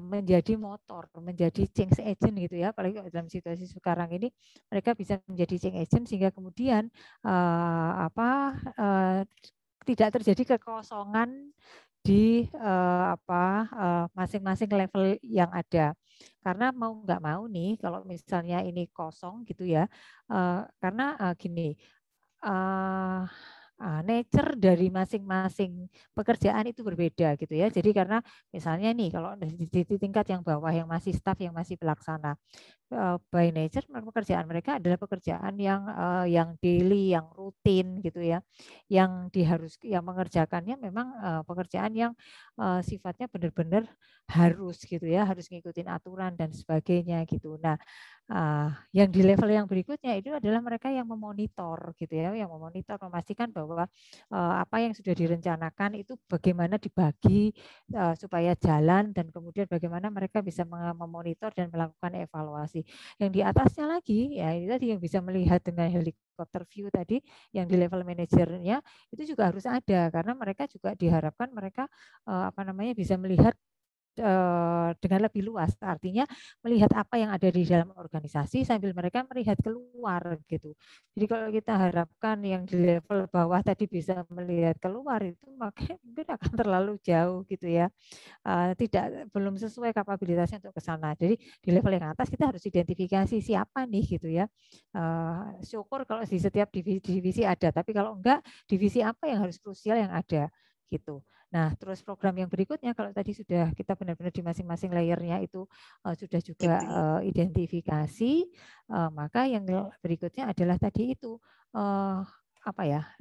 menjadi motor, menjadi change agent gitu ya. Apalagi dalam situasi sekarang ini mereka bisa menjadi change agent sehingga kemudian tidak terjadi kekosongan di masing-masing level yang ada. Karena mau nggak mau nih, kalau misalnya ini kosong gitu ya, karena gini, nature dari masing-masing pekerjaan itu berbeda gitu ya. Jadi karena misalnya nih kalau di tingkat yang bawah yang masih staff yang masih pelaksana, by nature pekerjaan mereka adalah pekerjaan yang daily, yang rutin gitu ya, yang mengerjakannya memang pekerjaan yang sifatnya benar-benar harus gitu ya, harus ngikutin aturan dan sebagainya gitu. Nah, yang di level yang berikutnya itu adalah mereka yang memonitor gitu ya, yang memonitor, memastikan bahwa apa yang sudah direncanakan itu bagaimana dibagi supaya jalan, dan kemudian bagaimana mereka bisa memonitor dan melakukan evaluasi. Yang di atasnya lagi ya itu tadi yang bisa melihat dengan helikopter view tadi, yang di level manajernya itu juga harus ada, karena mereka juga diharapkan mereka bisa melihat dengan lebih luas, artinya melihat apa yang ada di dalam organisasi sambil mereka melihat keluar gitu. Jadi kalau kita harapkan yang di level bawah tadi bisa melihat keluar, itu makanya mungkin akan terlalu jauh gitu ya, belum sesuai kapabilitasnya untuk ke sana. Jadi di level yang atas kita harus identifikasi siapa nih gitu ya. Syukur kalau di setiap divisi ada, tapi kalau enggak, divisi apa yang harus krusial yang ada gitu. Nah, terus program yang berikutnya kalau tadi sudah kita benar-benar di masing-masing layernya itu sudah juga identifikasi, maka yang berikutnya adalah tadi itu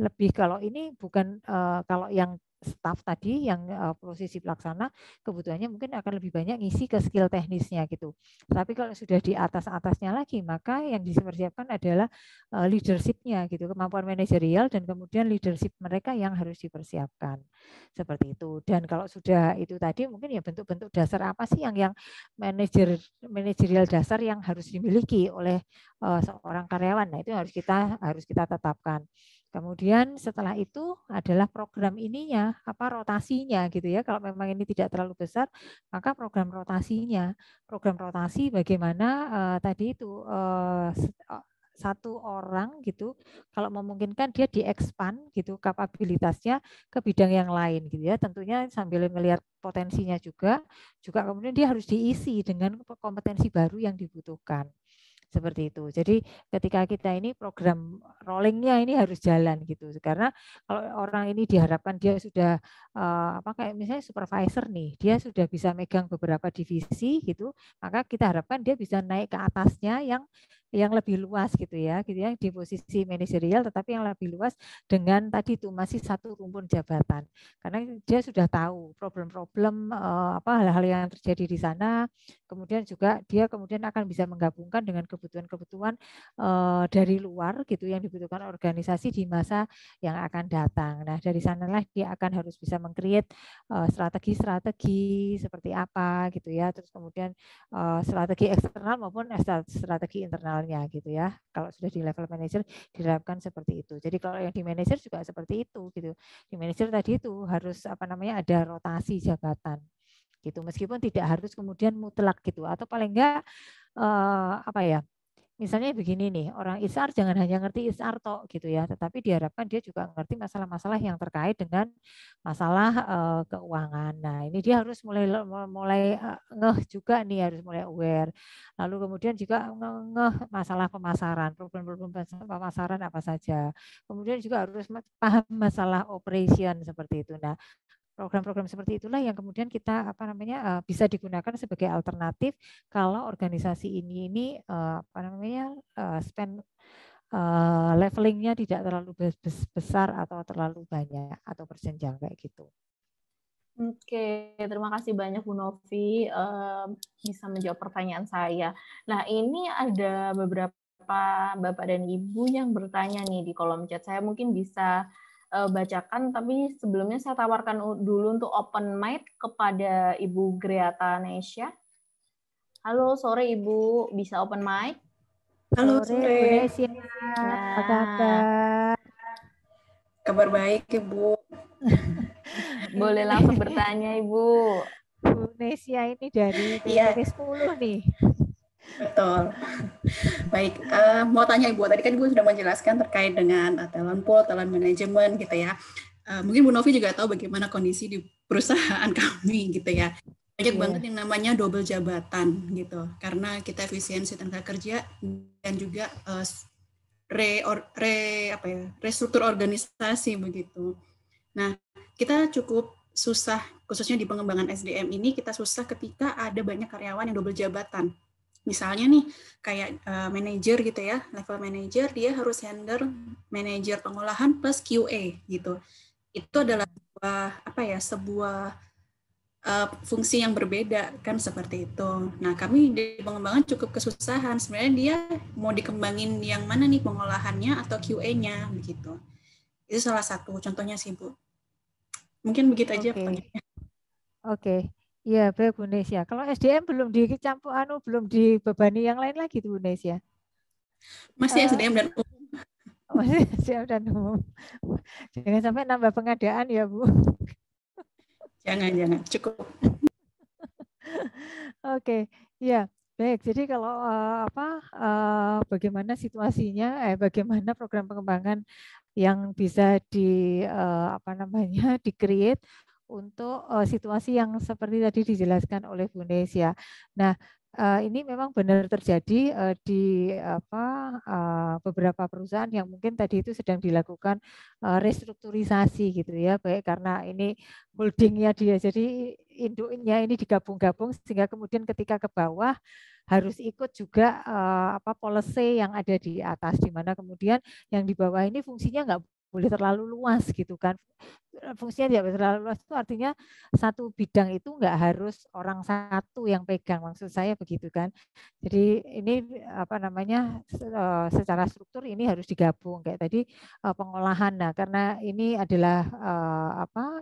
lebih, kalau ini bukan kalau yang staff tadi yang posisi pelaksana kebutuhannya mungkin akan lebih banyak ngisi ke skill teknisnya gitu. Tapi kalau sudah di atas-atasnya lagi, maka yang dipersiapkan adalah leadership-nya gitu, kemampuan manajerial dan kemudian leadership mereka yang harus dipersiapkan. Seperti itu. Dan kalau sudah itu tadi mungkin ya bentuk-bentuk dasar apa sih yang manajerial dasar yang harus dimiliki oleh seorang karyawan. Nah, itu harus kita tetapkan. Kemudian setelah itu adalah program ininya, rotasinya gitu ya. Kalau memang ini tidak terlalu besar, maka program rotasinya. Program rotasi bagaimana tadi itu satu orang gitu, kalau memungkinkan dia di-expand gitu kapabilitasnya ke bidang yang lain gitu ya. Tentunya sambil melihat potensinya juga kemudian dia harus diisi dengan kompetensi baru yang dibutuhkan. Seperti itu. Jadi ketika kita ini program rollingnya ini harus jalan gitu. Karena kalau orang ini diharapkan dia sudah kayak misalnya supervisor nih, dia sudah bisa megang beberapa divisi gitu, maka kita harapkan dia bisa naik ke atasnya yang lebih luas gitu ya di posisi manajerial, tetapi yang lebih luas dengan tadi itu masih satu rumpun jabatan, karena dia sudah tahu problem-problem hal-hal yang terjadi di sana, kemudian juga dia kemudian akan bisa menggabungkan dengan kebutuhan-kebutuhan dari luar gitu yang dibutuhkan organisasi di masa yang akan datang. Nah, dari sanalah dia akan harus bisa meng-create strategi-strategi seperti apa gitu ya, terus kemudian strategi eksternal maupun strategi internalnya gitu ya. Kalau sudah di level manager diharapkan seperti itu. Jadi kalau yang di manager juga seperti itu gitu. Di manager tadi itu harus ada rotasi jabatan gitu, meskipun tidak harus kemudian mutlak gitu, atau paling enggak misalnya begini nih, orang HR jangan hanya ngerti HR tok gitu ya, tetapi diharapkan dia juga ngerti masalah-masalah yang terkait dengan masalah keuangan. Nah, ini dia harus mulai ngeh juga nih, harus mulai aware. Lalu kemudian juga ngeh masalah pemasaran, problem-problem pemasaran apa saja. Kemudian juga harus paham masalah operation seperti itu. Nah, program-program seperti itulah yang kemudian kita bisa digunakan sebagai alternatif kalau organisasi ini spend levelingnya tidak terlalu besar atau terlalu banyak atau berjenjang kayak gitu. Oke, terima kasih banyak Bu Novi bisa menjawab pertanyaan saya. Nah, ini ada beberapa Bapak dan Ibu yang bertanya nih di kolom chat. Saya mungkin bisa bacakan, tapi sebelumnya saya tawarkan dulu untuk open mic kepada Ibu Greata Nesya. Halo, sore Ibu, bisa open mic? Halo, sore. Nesya, apa kabar? Kabar baik, Ibu. Boleh langsung bertanya, Ibu. Bu Nesya ini dari TPP 10 nih. Betul. Baik, mau tanya Ibu, tadi kan Ibu sudah menjelaskan terkait dengan talent pool, talent management gitu ya. mungkin Bu Novi juga tahu bagaimana kondisi di perusahaan kami gitu ya. Banyak banget yang namanya double jabatan gitu. Karena kita efisiensi tenaga kerja dan juga restruktur organisasi begitu. Nah, kita cukup susah, khususnya di pengembangan SDM ini, kita susah ketika ada banyak karyawan yang double jabatan. Misalnya nih, kayak manajer gitu ya, level manajer, dia harus handle manajer pengolahan plus QA gitu. Itu adalah sebuah fungsi yang berbeda kan seperti itu. Nah, kami di pengembangan cukup kesusahan. Sebenarnya dia mau dikembangin yang mana nih, pengolahannya atau QA-nya begitu. Itu salah satu contohnya sih, Bu. Mungkin begitu aja pertanyaannya. Oke. Ya, baik Bu Nesya. Kalau SDM belum dicampur belum dibebani yang lain lagi tuh Bu Nesya. Masih SDM dan umum. Masih SDM dan umum. Jangan sampai nambah pengadaan ya, Bu. Jangan, cukup. Oke, ya. Baik, jadi kalau bagaimana situasinya, bagaimana program pengembangan yang bisa di-create untuk situasi yang seperti tadi dijelaskan oleh Bu Nesya. Nah, ini memang benar terjadi di beberapa perusahaan yang mungkin tadi itu sedang dilakukan restrukturisasi gitu ya, baik karena ini holdingnya dia, jadi induknya ini digabung-gabung sehingga kemudian ketika ke bawah harus ikut juga policy yang ada di atas, di mana kemudian yang di bawah ini fungsinya nggak boleh terlalu luas gitu kan. Fungsinya tidak terlalu luas itu artinya satu bidang itu nggak harus orang satu yang pegang, maksud saya begitu kan. Jadi ini secara struktur ini harus digabung kayak tadi pengolahan. Nah, karena ini adalah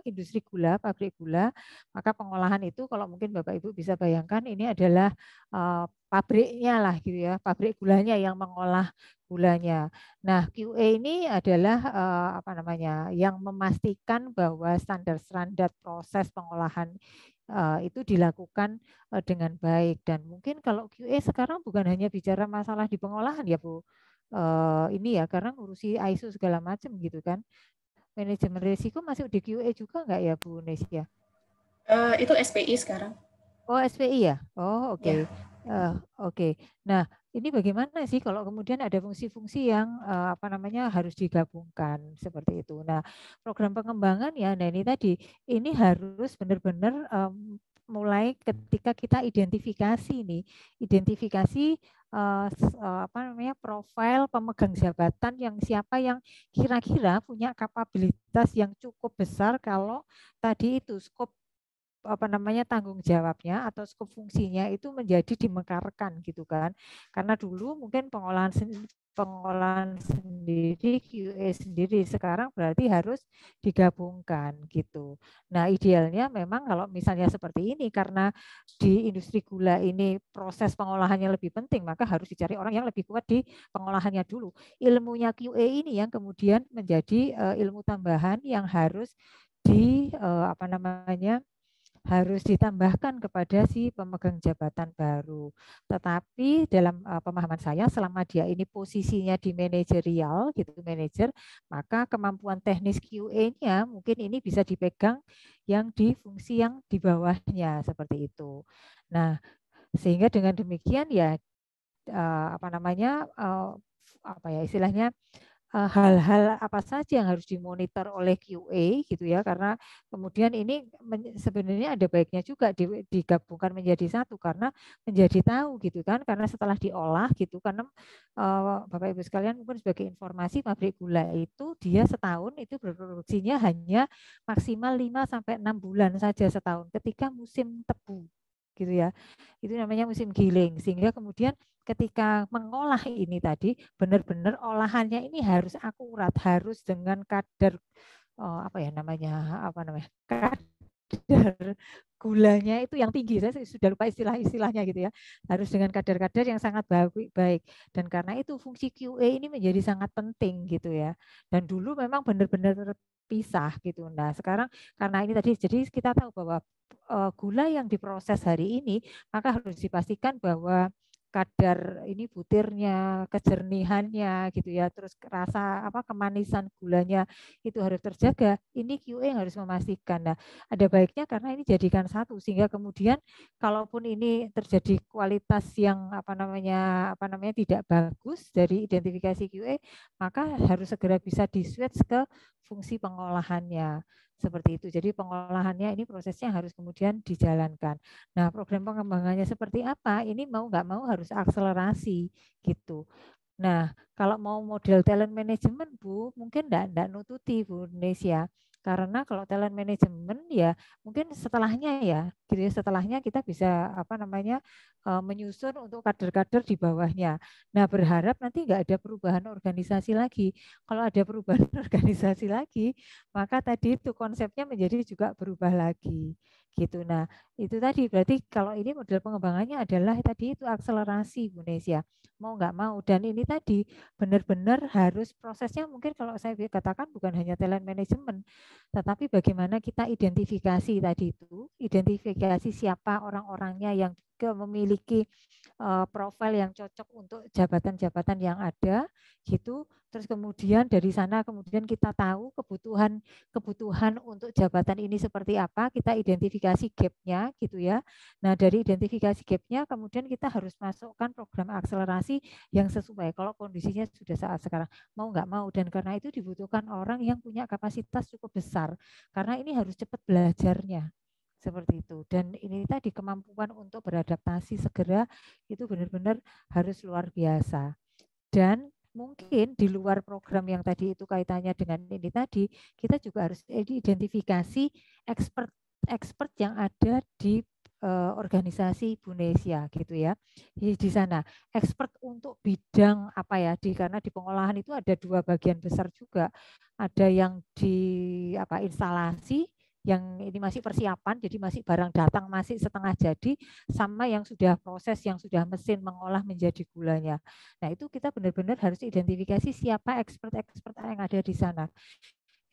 industri gula, pabrik gula, maka pengolahan itu kalau mungkin Bapak Ibu bisa bayangkan ini adalah pabriknya lah gitu ya, pabrik gulanya yang mengolah gulanya. Nah, QA ini adalah yang memastikan bahwa standar-standar proses pengolahan itu dilakukan dengan baik. Dan mungkin kalau QA sekarang bukan hanya bicara masalah di pengolahan ya Bu, ini ya karena ngurusi ISO segala macam gitu kan. Manajemen risiko masuk di QA juga nggak ya Bu Nesya? Itu SPI sekarang. Oh, SPI ya? Oh, oke. Oke. Nah, ini bagaimana sih kalau kemudian ada fungsi-fungsi yang harus digabungkan seperti itu. Nah, program pengembangan ya, nah ini tadi ini harus benar-benar mulai ketika kita identifikasi profil pemegang jabatan yang siapa yang kira-kira punya kapabilitas yang cukup besar kalau tadi itu skop tanggung jawabnya atau skop fungsinya itu menjadi dimekarkan gitu kan. Karena dulu mungkin pengolahan sendiri, QA sendiri, sekarang berarti harus digabungkan gitu. Nah, idealnya memang kalau misalnya seperti ini karena di industri gula ini proses pengolahannya lebih penting, maka harus dicari orang yang lebih kuat di pengolahannya dulu. Ilmunya QA ini yang kemudian menjadi ilmu tambahan yang harus harus ditambahkan kepada si pemegang jabatan baru. Tetapi dalam pemahaman saya selama dia ini posisinya di manajerial gitu, manajer, maka kemampuan teknis QA-nya mungkin ini bisa dipegang yang di fungsi yang di bawahnya seperti itu. Nah, sehingga dengan demikian ya istilahnya hal-hal apa saja yang harus dimonitor oleh QA gitu ya, karena kemudian ini sebenarnya ada baiknya juga digabungkan menjadi satu karena menjadi tahu gitu kan, karena setelah diolah gitu, karena Bapak Ibu sekalian mungkin sebagai informasi pabrik gula itu dia setahun itu berproduksinya hanya maksimal 5-6 bulan saja setahun ketika musim tebu gitu ya, itu namanya musim giling, sehingga kemudian ketika mengolah ini tadi benar-benar olahannya ini harus akurat, harus dengan kadar kadar gulanya itu yang tinggi. Saya sudah lupa istilahnya gitu ya. Harus dengan kadar-kadar yang sangat baik. Dan karena itu fungsi QA ini menjadi sangat penting gitu ya. Dan dulu memang benar-benar terpisah gitu. Nah, sekarang karena ini tadi jadi kita tahu bahwa gula yang diproses hari ini maka harus dipastikan bahwa kadar ini butirnya, kejernihannya gitu ya, terus rasa kemanisan gulanya itu harus terjaga. Ini QA yang harus memastikan. Nah, ada baiknya karena ini jadikan satu sehingga kemudian kalaupun ini terjadi kualitas yang tidak bagus dari identifikasi QA, maka harus segera bisa di-switch ke fungsi pengolahannya. Seperti itu. Jadi pengolahannya ini prosesnya harus kemudian dijalankan. Nah, program pengembangannya seperti apa? Ini mau nggak mau harus akselerasi gitu. Nah, kalau mau model talent management, Bu, mungkin enggak nututi, Bu Indonesia. Karena kalau talent management ya mungkin setelahnya ya, gitu ya, setelahnya kita bisa menyusun untuk kader-kader di bawahnya. Nah, berharap nanti enggak ada perubahan organisasi lagi. Kalau ada perubahan organisasi lagi, maka tadi itu konsepnya menjadi juga berubah lagi. Gitu. Nah, itu tadi berarti kalau ini model pengembangannya adalah tadi itu akselerasi, Bu Nesia. Mau nggak mau, dan ini tadi benar-benar harus prosesnya, mungkin kalau saya katakan bukan hanya talent management, tetapi bagaimana kita identifikasi tadi itu, identifikasi siapa orang-orangnya yang memiliki profil yang cocok untuk jabatan-jabatan yang ada gitu. Terus kemudian dari sana kemudian kita tahu kebutuhan untuk jabatan ini seperti apa, kita identifikasi gap-nya gitu ya. Nah, dari identifikasi gap-nya kemudian kita harus masukkan program akselerasi yang sesuai kalau kondisinya sudah saat sekarang. Mau nggak mau, dan karena itu dibutuhkan orang yang punya kapasitas cukup besar karena ini harus cepat belajarnya. Seperti itu. Dan ini tadi kemampuan untuk beradaptasi segera itu benar-benar harus luar biasa. Dan mungkin di luar program yang tadi itu kaitannya dengan ini tadi, kita juga harus identifikasi expert yang ada di organisasi Bunesia gitu ya. Di sana expert untuk bidang apa ya, karena di pengolahan itu ada dua bagian besar juga. Ada yang di instalasi, yang ini masih persiapan, jadi masih barang datang masih setengah jadi, sama yang sudah proses, yang sudah mesin mengolah menjadi gulanya. Nah, itu kita benar-benar harus identifikasi siapa expert-expert yang ada di sana.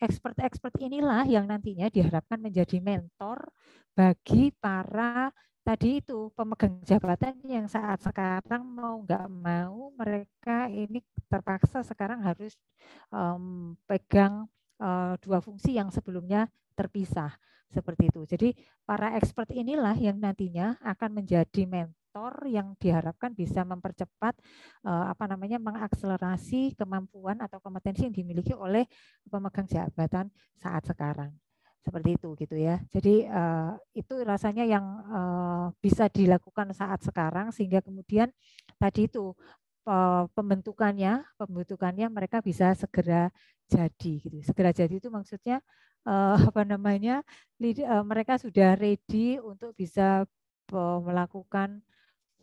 Expert-expert inilah yang nantinya diharapkan menjadi mentor bagi para tadi itu pemegang jabatan yang saat sekarang mau nggak mau mereka ini terpaksa sekarang harus pegang dua fungsi yang sebelumnya terpisah seperti itu. Jadi para expert inilah yang nantinya akan menjadi mentor yang diharapkan bisa mempercepat mengakselerasi kemampuan atau kompetensi yang dimiliki oleh pemegang jabatan saat sekarang. Seperti itu gitu ya. Jadi itu rasanya yang bisa dilakukan saat sekarang sehingga kemudian tadi itu pembentukannya mereka bisa segera jadi gitu. Segera jadi itu maksudnya mereka sudah ready untuk bisa melakukan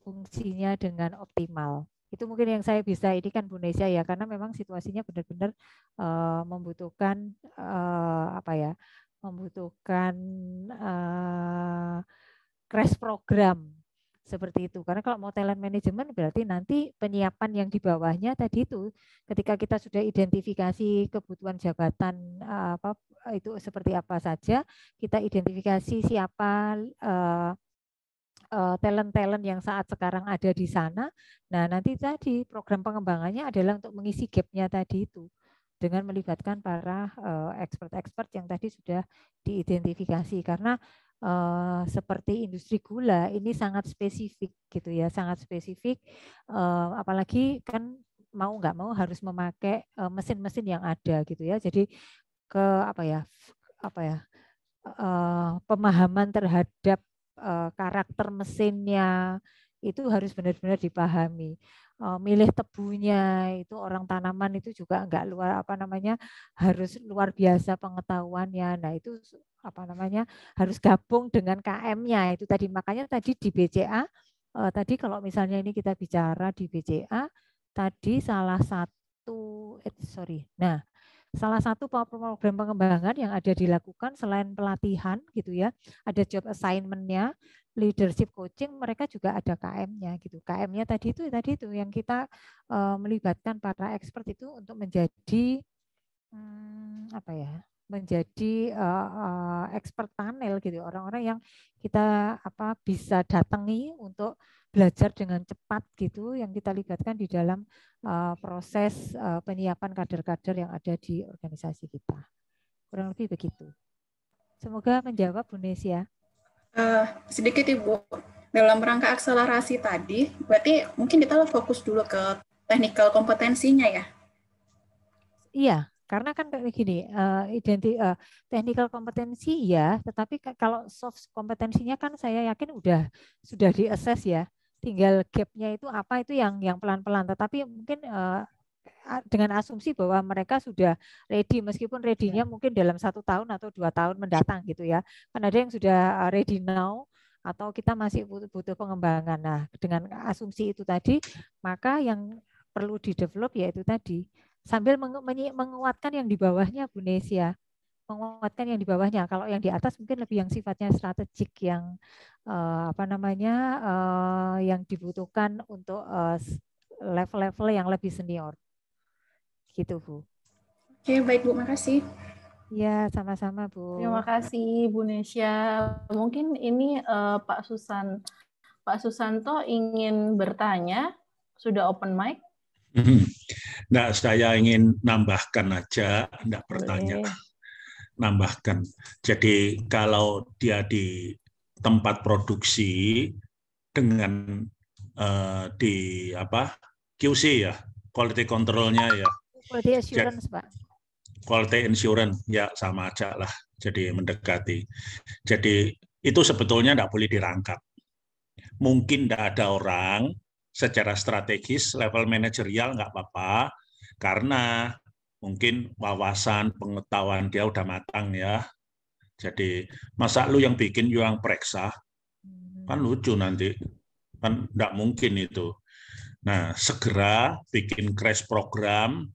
fungsinya dengan optimal. Itu mungkin yang saya bisa ini kan Bu Nesya ya, karena memang situasinya benar-benar membutuhkan crash program seperti itu. Karena kalau mau talent management berarti nanti penyiapan yang di bawahnya tadi itu ketika kita sudah identifikasi kebutuhan jabatan itu seperti apa saja, kita identifikasi siapa talent-talent yang saat sekarang ada di sana. Nah, nanti tadi program pengembangannya adalah untuk mengisi gap-nya tadi itu dengan melibatkan para expert-expert yang tadi sudah diidentifikasi, karena seperti industri gula ini sangat spesifik gitu ya, sangat spesifik, apalagi kan mau nggak mau harus memakai mesin-mesin yang ada gitu ya. Jadi pemahaman terhadap karakter mesinnya itu harus benar-benar dipahami. Milih tebunya itu orang tanaman itu juga enggak harus luar biasa pengetahuannya. Nah, itu harus gabung dengan KM-nya itu tadi. Makanya tadi di BCA tadi kalau misalnya ini kita bicara di BCA tadi salah satu program pengembangan yang ada dilakukan selain pelatihan gitu ya, ada job assignment-nya, leadership coaching, mereka juga ada KM-nya gitu. KM-nya tadi itu yang kita melibatkan para expert itu untuk menjadi expert panel gitu, orang-orang yang kita bisa datangi untuk belajar dengan cepat gitu, yang kita libatkan di dalam proses penyiapan kader-kader yang ada di organisasi kita. Kurang lebih begitu. Semoga menjawab Bu Nesia. Sedikit Ibu, dalam rangka akselerasi tadi, berarti mungkin kita fokus dulu ke technical kompetensinya ya? Iya, karena kan kayak gini, technical kompetensi ya, tetapi kalau soft kompetensinya kan saya yakin sudah di-assess ya. Tinggal gap-nya itu apa, itu yang pelan-pelan. Tetapi mungkin dengan asumsi bahwa mereka sudah ready, meskipun ready-nya mungkin dalam 1 tahun atau 2 tahun mendatang gitu ya. Kan ada yang sudah ready now, atau kita masih butuh pengembangan. Nah, dengan asumsi itu tadi, maka yang perlu di-develop yaitu tadi, sambil menguatkan yang di bawahnya Bu Nesia. Menguatkan yang di bawahnya. Kalau yang di atas mungkin lebih yang sifatnya strategik, yang yang dibutuhkan untuk level-level yang lebih senior. Gitu Bu. Oke, baik Bu, makasih. Ya, sama-sama Bu. Terima kasih Bu Nesia. Mungkin ini Pak Susanto ingin bertanya, sudah open mic? Nah, saya ingin nambahkan aja, enggak bertanya. Nambahkan. Jadi kalau dia di tempat produksi dengan di QC ya, quality control-nya ya. Quality assurance, Pak. Quality assurance ya sama aja lah. Jadi mendekati. Jadi itu sebetulnya enggak boleh dirangkap. Mungkin enggak ada orang secara strategis level manajerial enggak apa-apa, karena mungkin wawasan, pengetahuan dia udah matang ya. Jadi masa lu yang bikin, you yang periksa, kan lucu nanti. Kan enggak mungkin itu. Nah, segera bikin crash program,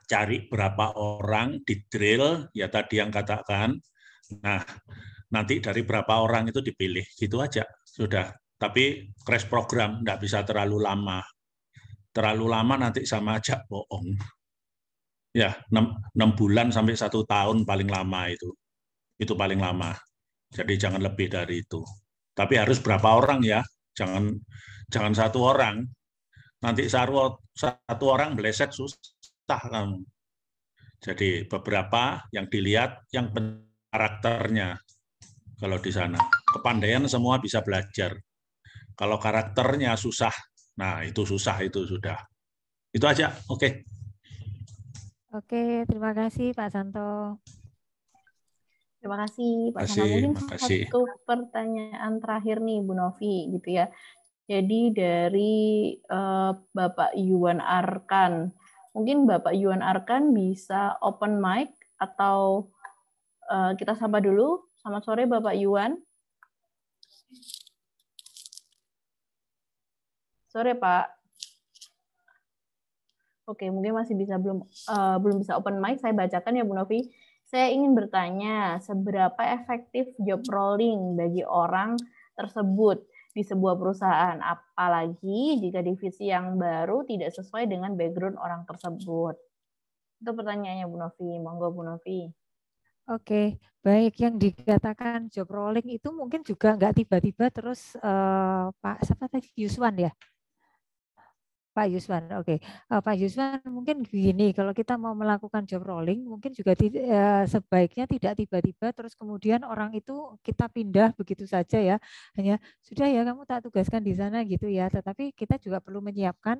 cari berapa orang di drill, ya tadi yang katakan. Nah, nanti dari berapa orang itu dipilih, gitu aja. Sudah. Tapi crash program enggak bisa terlalu lama. Terlalu lama nanti sama aja bohong. Ya, 6 bulan sampai 1 tahun paling lama itu. Itu paling lama. Jadi jangan lebih dari itu. Tapi harus berapa orang ya? Jangan 1 orang. Nanti 1 orang meleset susah kamu. Jadi beberapa yang dilihat yang karakternya. Kalau di sana kepandaian semua bisa belajar. Kalau karakternya susah, nah itu susah, itu sudah. Itu aja. Oke. Oke, terima kasih Pak Santo. Terima kasih Pak Santo. Mungkin satu pertanyaan terakhir nih Bu Novi gitu ya. Jadi dari Bapak Yuan Arkan, mungkin Bapak Yuan Arkan bisa open mic atau kita sapa dulu. Selamat sore Bapak Yuan. Sore Pak. Oke, mungkin masih belum bisa open mic. Saya bacakan ya Bu Novi. Saya ingin bertanya, seberapa efektif job rolling bagi orang tersebut di sebuah perusahaan, apalagi jika divisi yang baru tidak sesuai dengan background orang tersebut. Itu pertanyaannya Bu Novi. Monggo Bu Novi. Oke, baik. Yang dikatakan job rolling itu mungkin juga nggak tiba-tiba terus Pak siapa tadi, Yuswan ya? Pak Yuswan, oke. Pak Yuswan, mungkin begini, kalau kita mau melakukan job rolling, mungkin juga sebaiknya tidak tiba-tiba terus kemudian orang itu kita pindah begitu saja ya. Hanya sudah ya kamu tak tugaskan di sana gitu ya. Tetapi kita juga perlu menyiapkan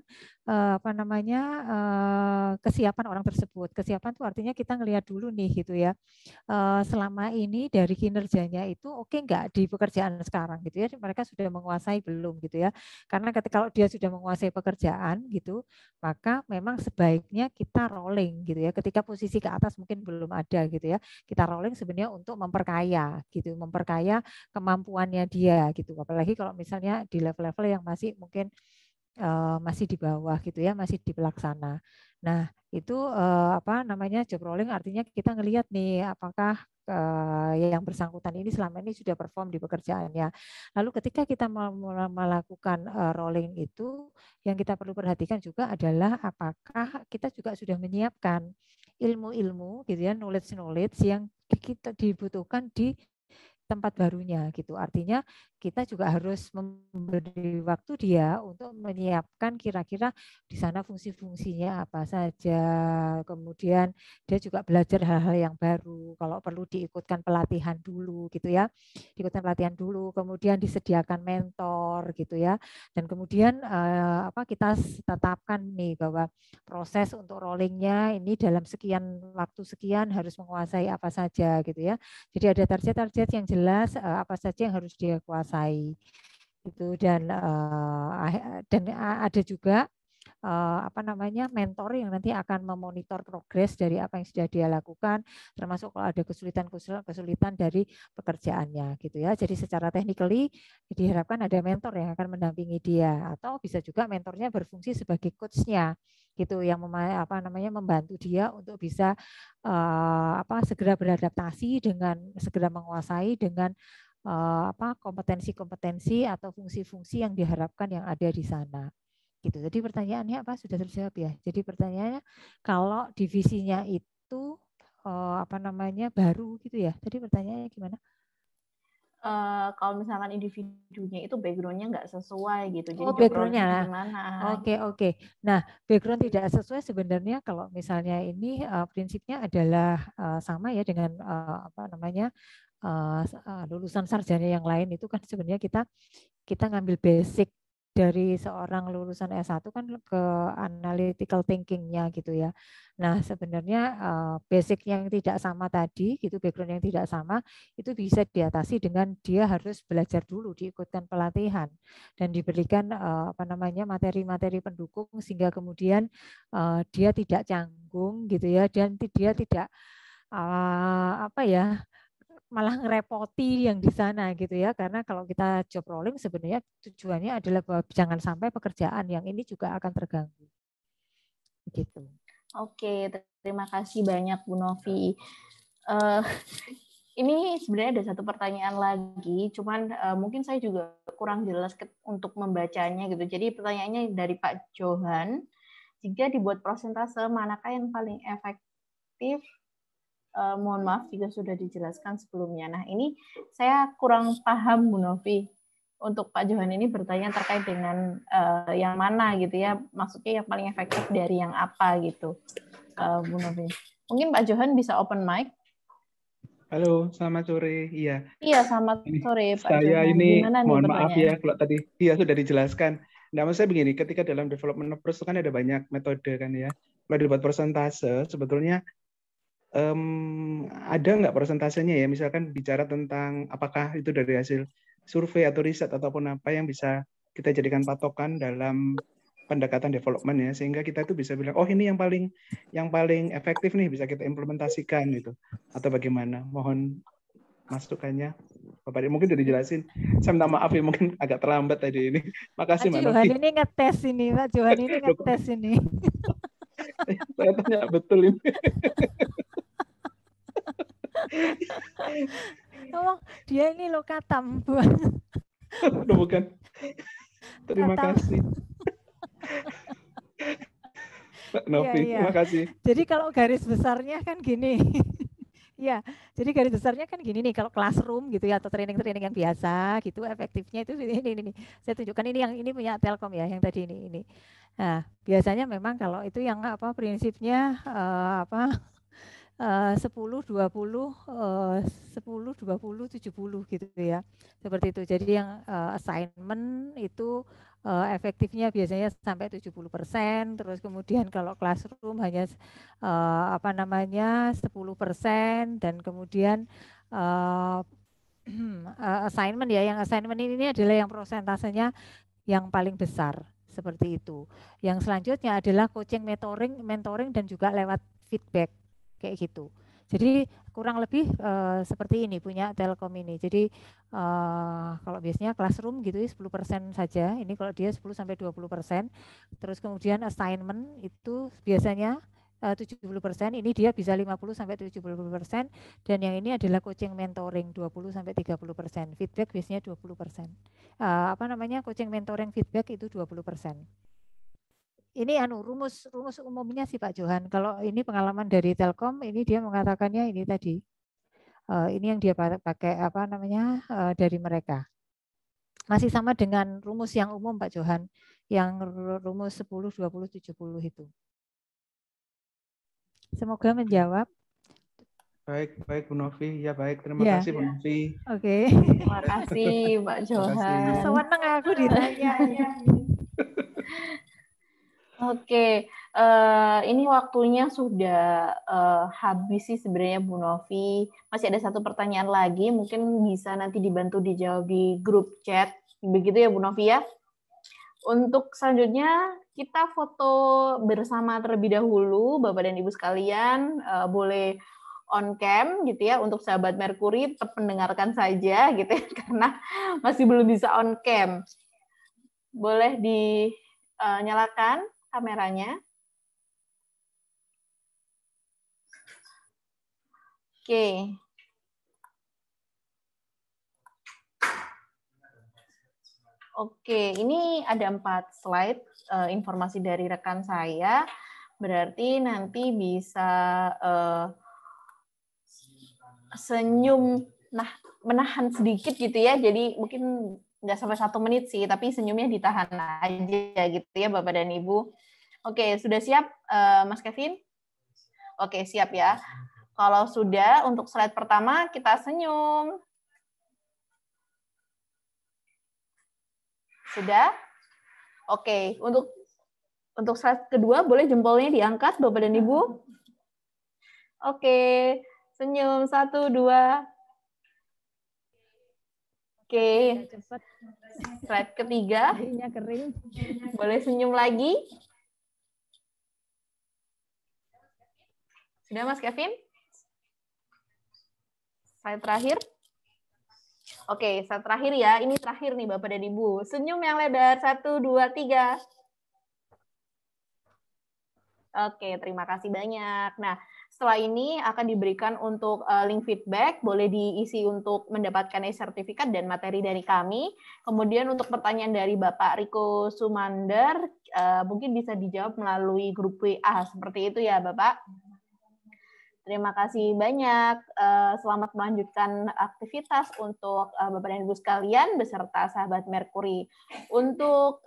kesiapan orang tersebut. Kesiapan itu artinya kita ngelihat dulu nih gitu ya. Selama ini dari kinerjanya itu oke nggak di pekerjaan sekarang gitu ya. Mereka sudah menguasai belum gitu ya. Karena kalau dia sudah menguasai pekerjaan gitu, maka memang sebaiknya kita rolling gitu ya. Ketika posisi ke atas mungkin belum ada gitu ya, kita rolling sebenarnya untuk memperkaya gitu, memperkaya kemampuannya dia gitu. Apalagi kalau misalnya di level-level yang masih mungkin masih di bawah gitu ya, masih di pelaksana. Nah, itu job rolling artinya kita ngelihat nih apakah yang bersangkutan ini selama ini sudah perform di pekerjaannya. Lalu ketika kita melakukan rolling itu, yang kita perlu perhatikan juga adalah apakah kita juga sudah menyiapkan ilmu-ilmu gitu ya, knowledge yang kita dibutuhkan di tempat barunya gitu. Artinya kita juga harus memberi waktu dia untuk menyiapkan kira-kira di sana fungsi-fungsinya apa saja. Kemudian dia juga belajar hal-hal yang baru. Kalau perlu diikutkan pelatihan dulu gitu ya. Diikutkan pelatihan dulu, kemudian disediakan mentor gitu ya. Dan kemudian kita tetapkan nih bahwa proses untuk rollingnya ini dalam sekian waktu sekian harus menguasai apa saja gitu ya. Jadi ada target-target yang jelas apa saja yang harus dia kuasai gitu. Dan ada juga mentor yang nanti akan memonitor progres dari apa yang sudah dia lakukan, termasuk kalau ada kesulitan dari pekerjaannya gitu ya. Jadi secara technically diharapkan ada mentor yang akan mendampingi dia, atau bisa juga mentornya berfungsi sebagai coachnya gitu, yang membantu dia untuk bisa segera beradaptasi dengan segera menguasai dengan kompetensi-kompetensi atau fungsi-fungsi yang diharapkan yang ada di sana. Gitu. Jadi pertanyaannya apa, sudah terjawab ya. Jadi pertanyaannya kalau divisinya itu baru gitu ya. Tadi pertanyaannya gimana? Kalau misalkan individunya itu background-nya nggak sesuai gitu. Jadi background-nya gimana? Oke. Nah, background tidak sesuai sebenarnya kalau misalnya ini prinsipnya adalah sama ya dengan lulusan sarjana yang lain. Itu kan sebenarnya kita ngambil basic dari seorang lulusan S1 kan ke analytical thinking-nya gitu ya. Nah, sebenarnya basic yang tidak sama tadi gitu, background yang tidak sama itu bisa diatasi dengan dia harus belajar dulu, diikutkan pelatihan dan diberikan materi-materi pendukung sehingga kemudian dia tidak canggung gitu ya, dan dia tidak malah ngerepoti yang di sana gitu ya, karena kalau kita job rolling sebenarnya tujuannya adalah bahwa jangan sampai pekerjaan yang ini juga akan terganggu gitu. Oke, terima kasih banyak Bu Novi. Ini sebenarnya ada satu pertanyaan lagi, cuman mungkin saya juga kurang jelas untuk membacanya gitu. Jadi pertanyaannya dari Pak Johan, jika dibuat persentase manakah yang paling efektif? Mohon maaf jika sudah dijelaskan sebelumnya. Nah, ini saya kurang paham Bu Novi. Untuk Pak Johan ini bertanya terkait dengan yang mana gitu ya, maksudnya yang paling efektif dari yang apa gitu, Bu Novi. Mungkin Pak Johan bisa open mic. Halo, selamat sore. Iya. Iya, selamat sore Pak Saya Johan. ini Gimana mohon nih maaf ya kalau tadi sudah dijelaskan. Nah, maksud saya begini, ketika dalam development of trust kan ada banyak metode kan ya. Kalau dibuat persentase, sebetulnya ada nggak persentasenya ya? Misalkan bicara tentang apakah itu dari hasil survei atau riset ataupun apa yang bisa kita jadikan patokan dalam pendekatan development ya, sehingga kita itu bisa bilang, oh ini yang paling efektif nih, bisa kita implementasikan gitu, atau bagaimana? Mohon masukannya, Bapak. Mungkin sudah dijelasin. Saya minta maaf ya, mungkin agak terlambat tadi ini. Makasih Mbak Novi. Johan ini ngetes ini, Pak Johan ini ngetes ini. Saya tanya betul ini. Oh, dia ini lo katam, bukan. Terima kasih. Mbak Novi, iya. terima kasih. Jadi kalau garis besarnya kan gini. Ya, jadi garis besarnya kan gini nih, kalau classroom gitu ya, atau training-training yang biasa gitu, efektifnya itu ini. Saya tunjukkan ini punya Telkom ya, yang tadi ini. Nah, biasanya memang kalau itu yang prinsipnya 10, 20, 70 gitu ya. Seperti itu. Jadi yang assignment itu efektifnya biasanya sampai 70%, terus kemudian kalau classroom hanya 10%, dan kemudian assignment ya, yang assignment ini adalah yang prosentasenya yang paling besar, seperti itu. Yang selanjutnya adalah coaching, mentoring dan juga lewat feedback kayak gitu. Jadi kurang lebih seperti ini punya Telkom ini. Jadi kalau biasanya classroom gitu 10% saja. Ini kalau dia 10-20%. Terus kemudian assignment itu biasanya 70%. Ini dia bisa 50-70%. Dan yang ini adalah coaching mentoring 20-30%. Feedback biasanya 20%. Coaching mentoring feedback itu 20%. Ini rumus umumnya sih Pak Johan. Kalau ini pengalaman dari Telkom, ini dia mengatakannya ini tadi Ini yang dia pakai apa namanya dari mereka. Masih sama dengan rumus yang umum Pak Johan, yang rumus 10, 20, 70 itu. Semoga menjawab. Baik Bu Novi. Ya baik, terima kasih Bu Novi. Oke. Terima kasih Pak Johan. Senang aku ditanya. Oke, ini waktunya sudah habis sih sebenarnya Bu Novi. Masih ada satu pertanyaan lagi, mungkin bisa nanti dibantu dijawab di grup chat. Begitu ya Bu Novi ya. Untuk selanjutnya kita foto bersama terlebih dahulu, Bapak dan Ibu sekalian, boleh on cam gitu ya. Untuk sahabat Merkuri tetap mendengarkan saja gitu ya, karena masih belum bisa on cam. Boleh dinyalakan kameranya. Oke. Oke, ini ada 4 slide informasi dari rekan saya. Berarti nanti bisa senyum, menahan sedikit gitu ya. Jadi mungkin nggak sampai 1 menit sih, tapi senyumnya ditahan aja gitu ya Bapak dan Ibu. Oke, sudah siap Mas Kevin? Oke, siap ya. Kalau sudah, untuk slide pertama kita senyum. Sudah? Oke, untuk slide kedua boleh jempolnya diangkat Bapak dan Ibu. Oke, senyum 1, 2. Oke, slide ketiga. Boleh senyum lagi. Sudah Mas Kevin? Slide terakhir. Oke, slide terakhir ya. Ini terakhir nih Bapak dan Ibu. Senyum yang lebar. 1, 2, 3. Oke, terima kasih banyak. Nah, setelah ini akan diberikan untuk link feedback, boleh diisi untuk mendapatkan sertifikat dan materi dari kami. Kemudian untuk pertanyaan dari Bapak Riko Sumander, mungkin bisa dijawab melalui grup WA, seperti itu ya Bapak. Terima kasih banyak. Selamat melanjutkan aktivitas untuk Bapak dan Ibu sekalian beserta sahabat Merkuri. Untuk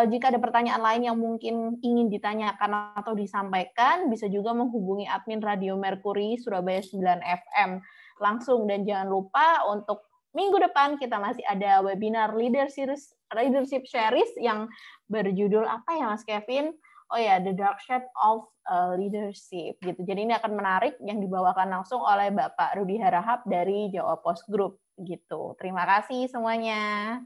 jika ada pertanyaan lain yang mungkin ingin ditanyakan atau disampaikan, bisa juga menghubungi admin Radio Merkuri Surabaya 9 FM langsung. Dan jangan lupa untuk minggu depan kita masih ada webinar Leadership Series yang berjudul apa ya Mas Kevin? Oh ya, The Dark Side of Leadership gitu. Jadi ini akan menarik yang dibawakan langsung oleh Bapak Rudi Harahap dari Jawa Post Group gitu. Terima kasih semuanya.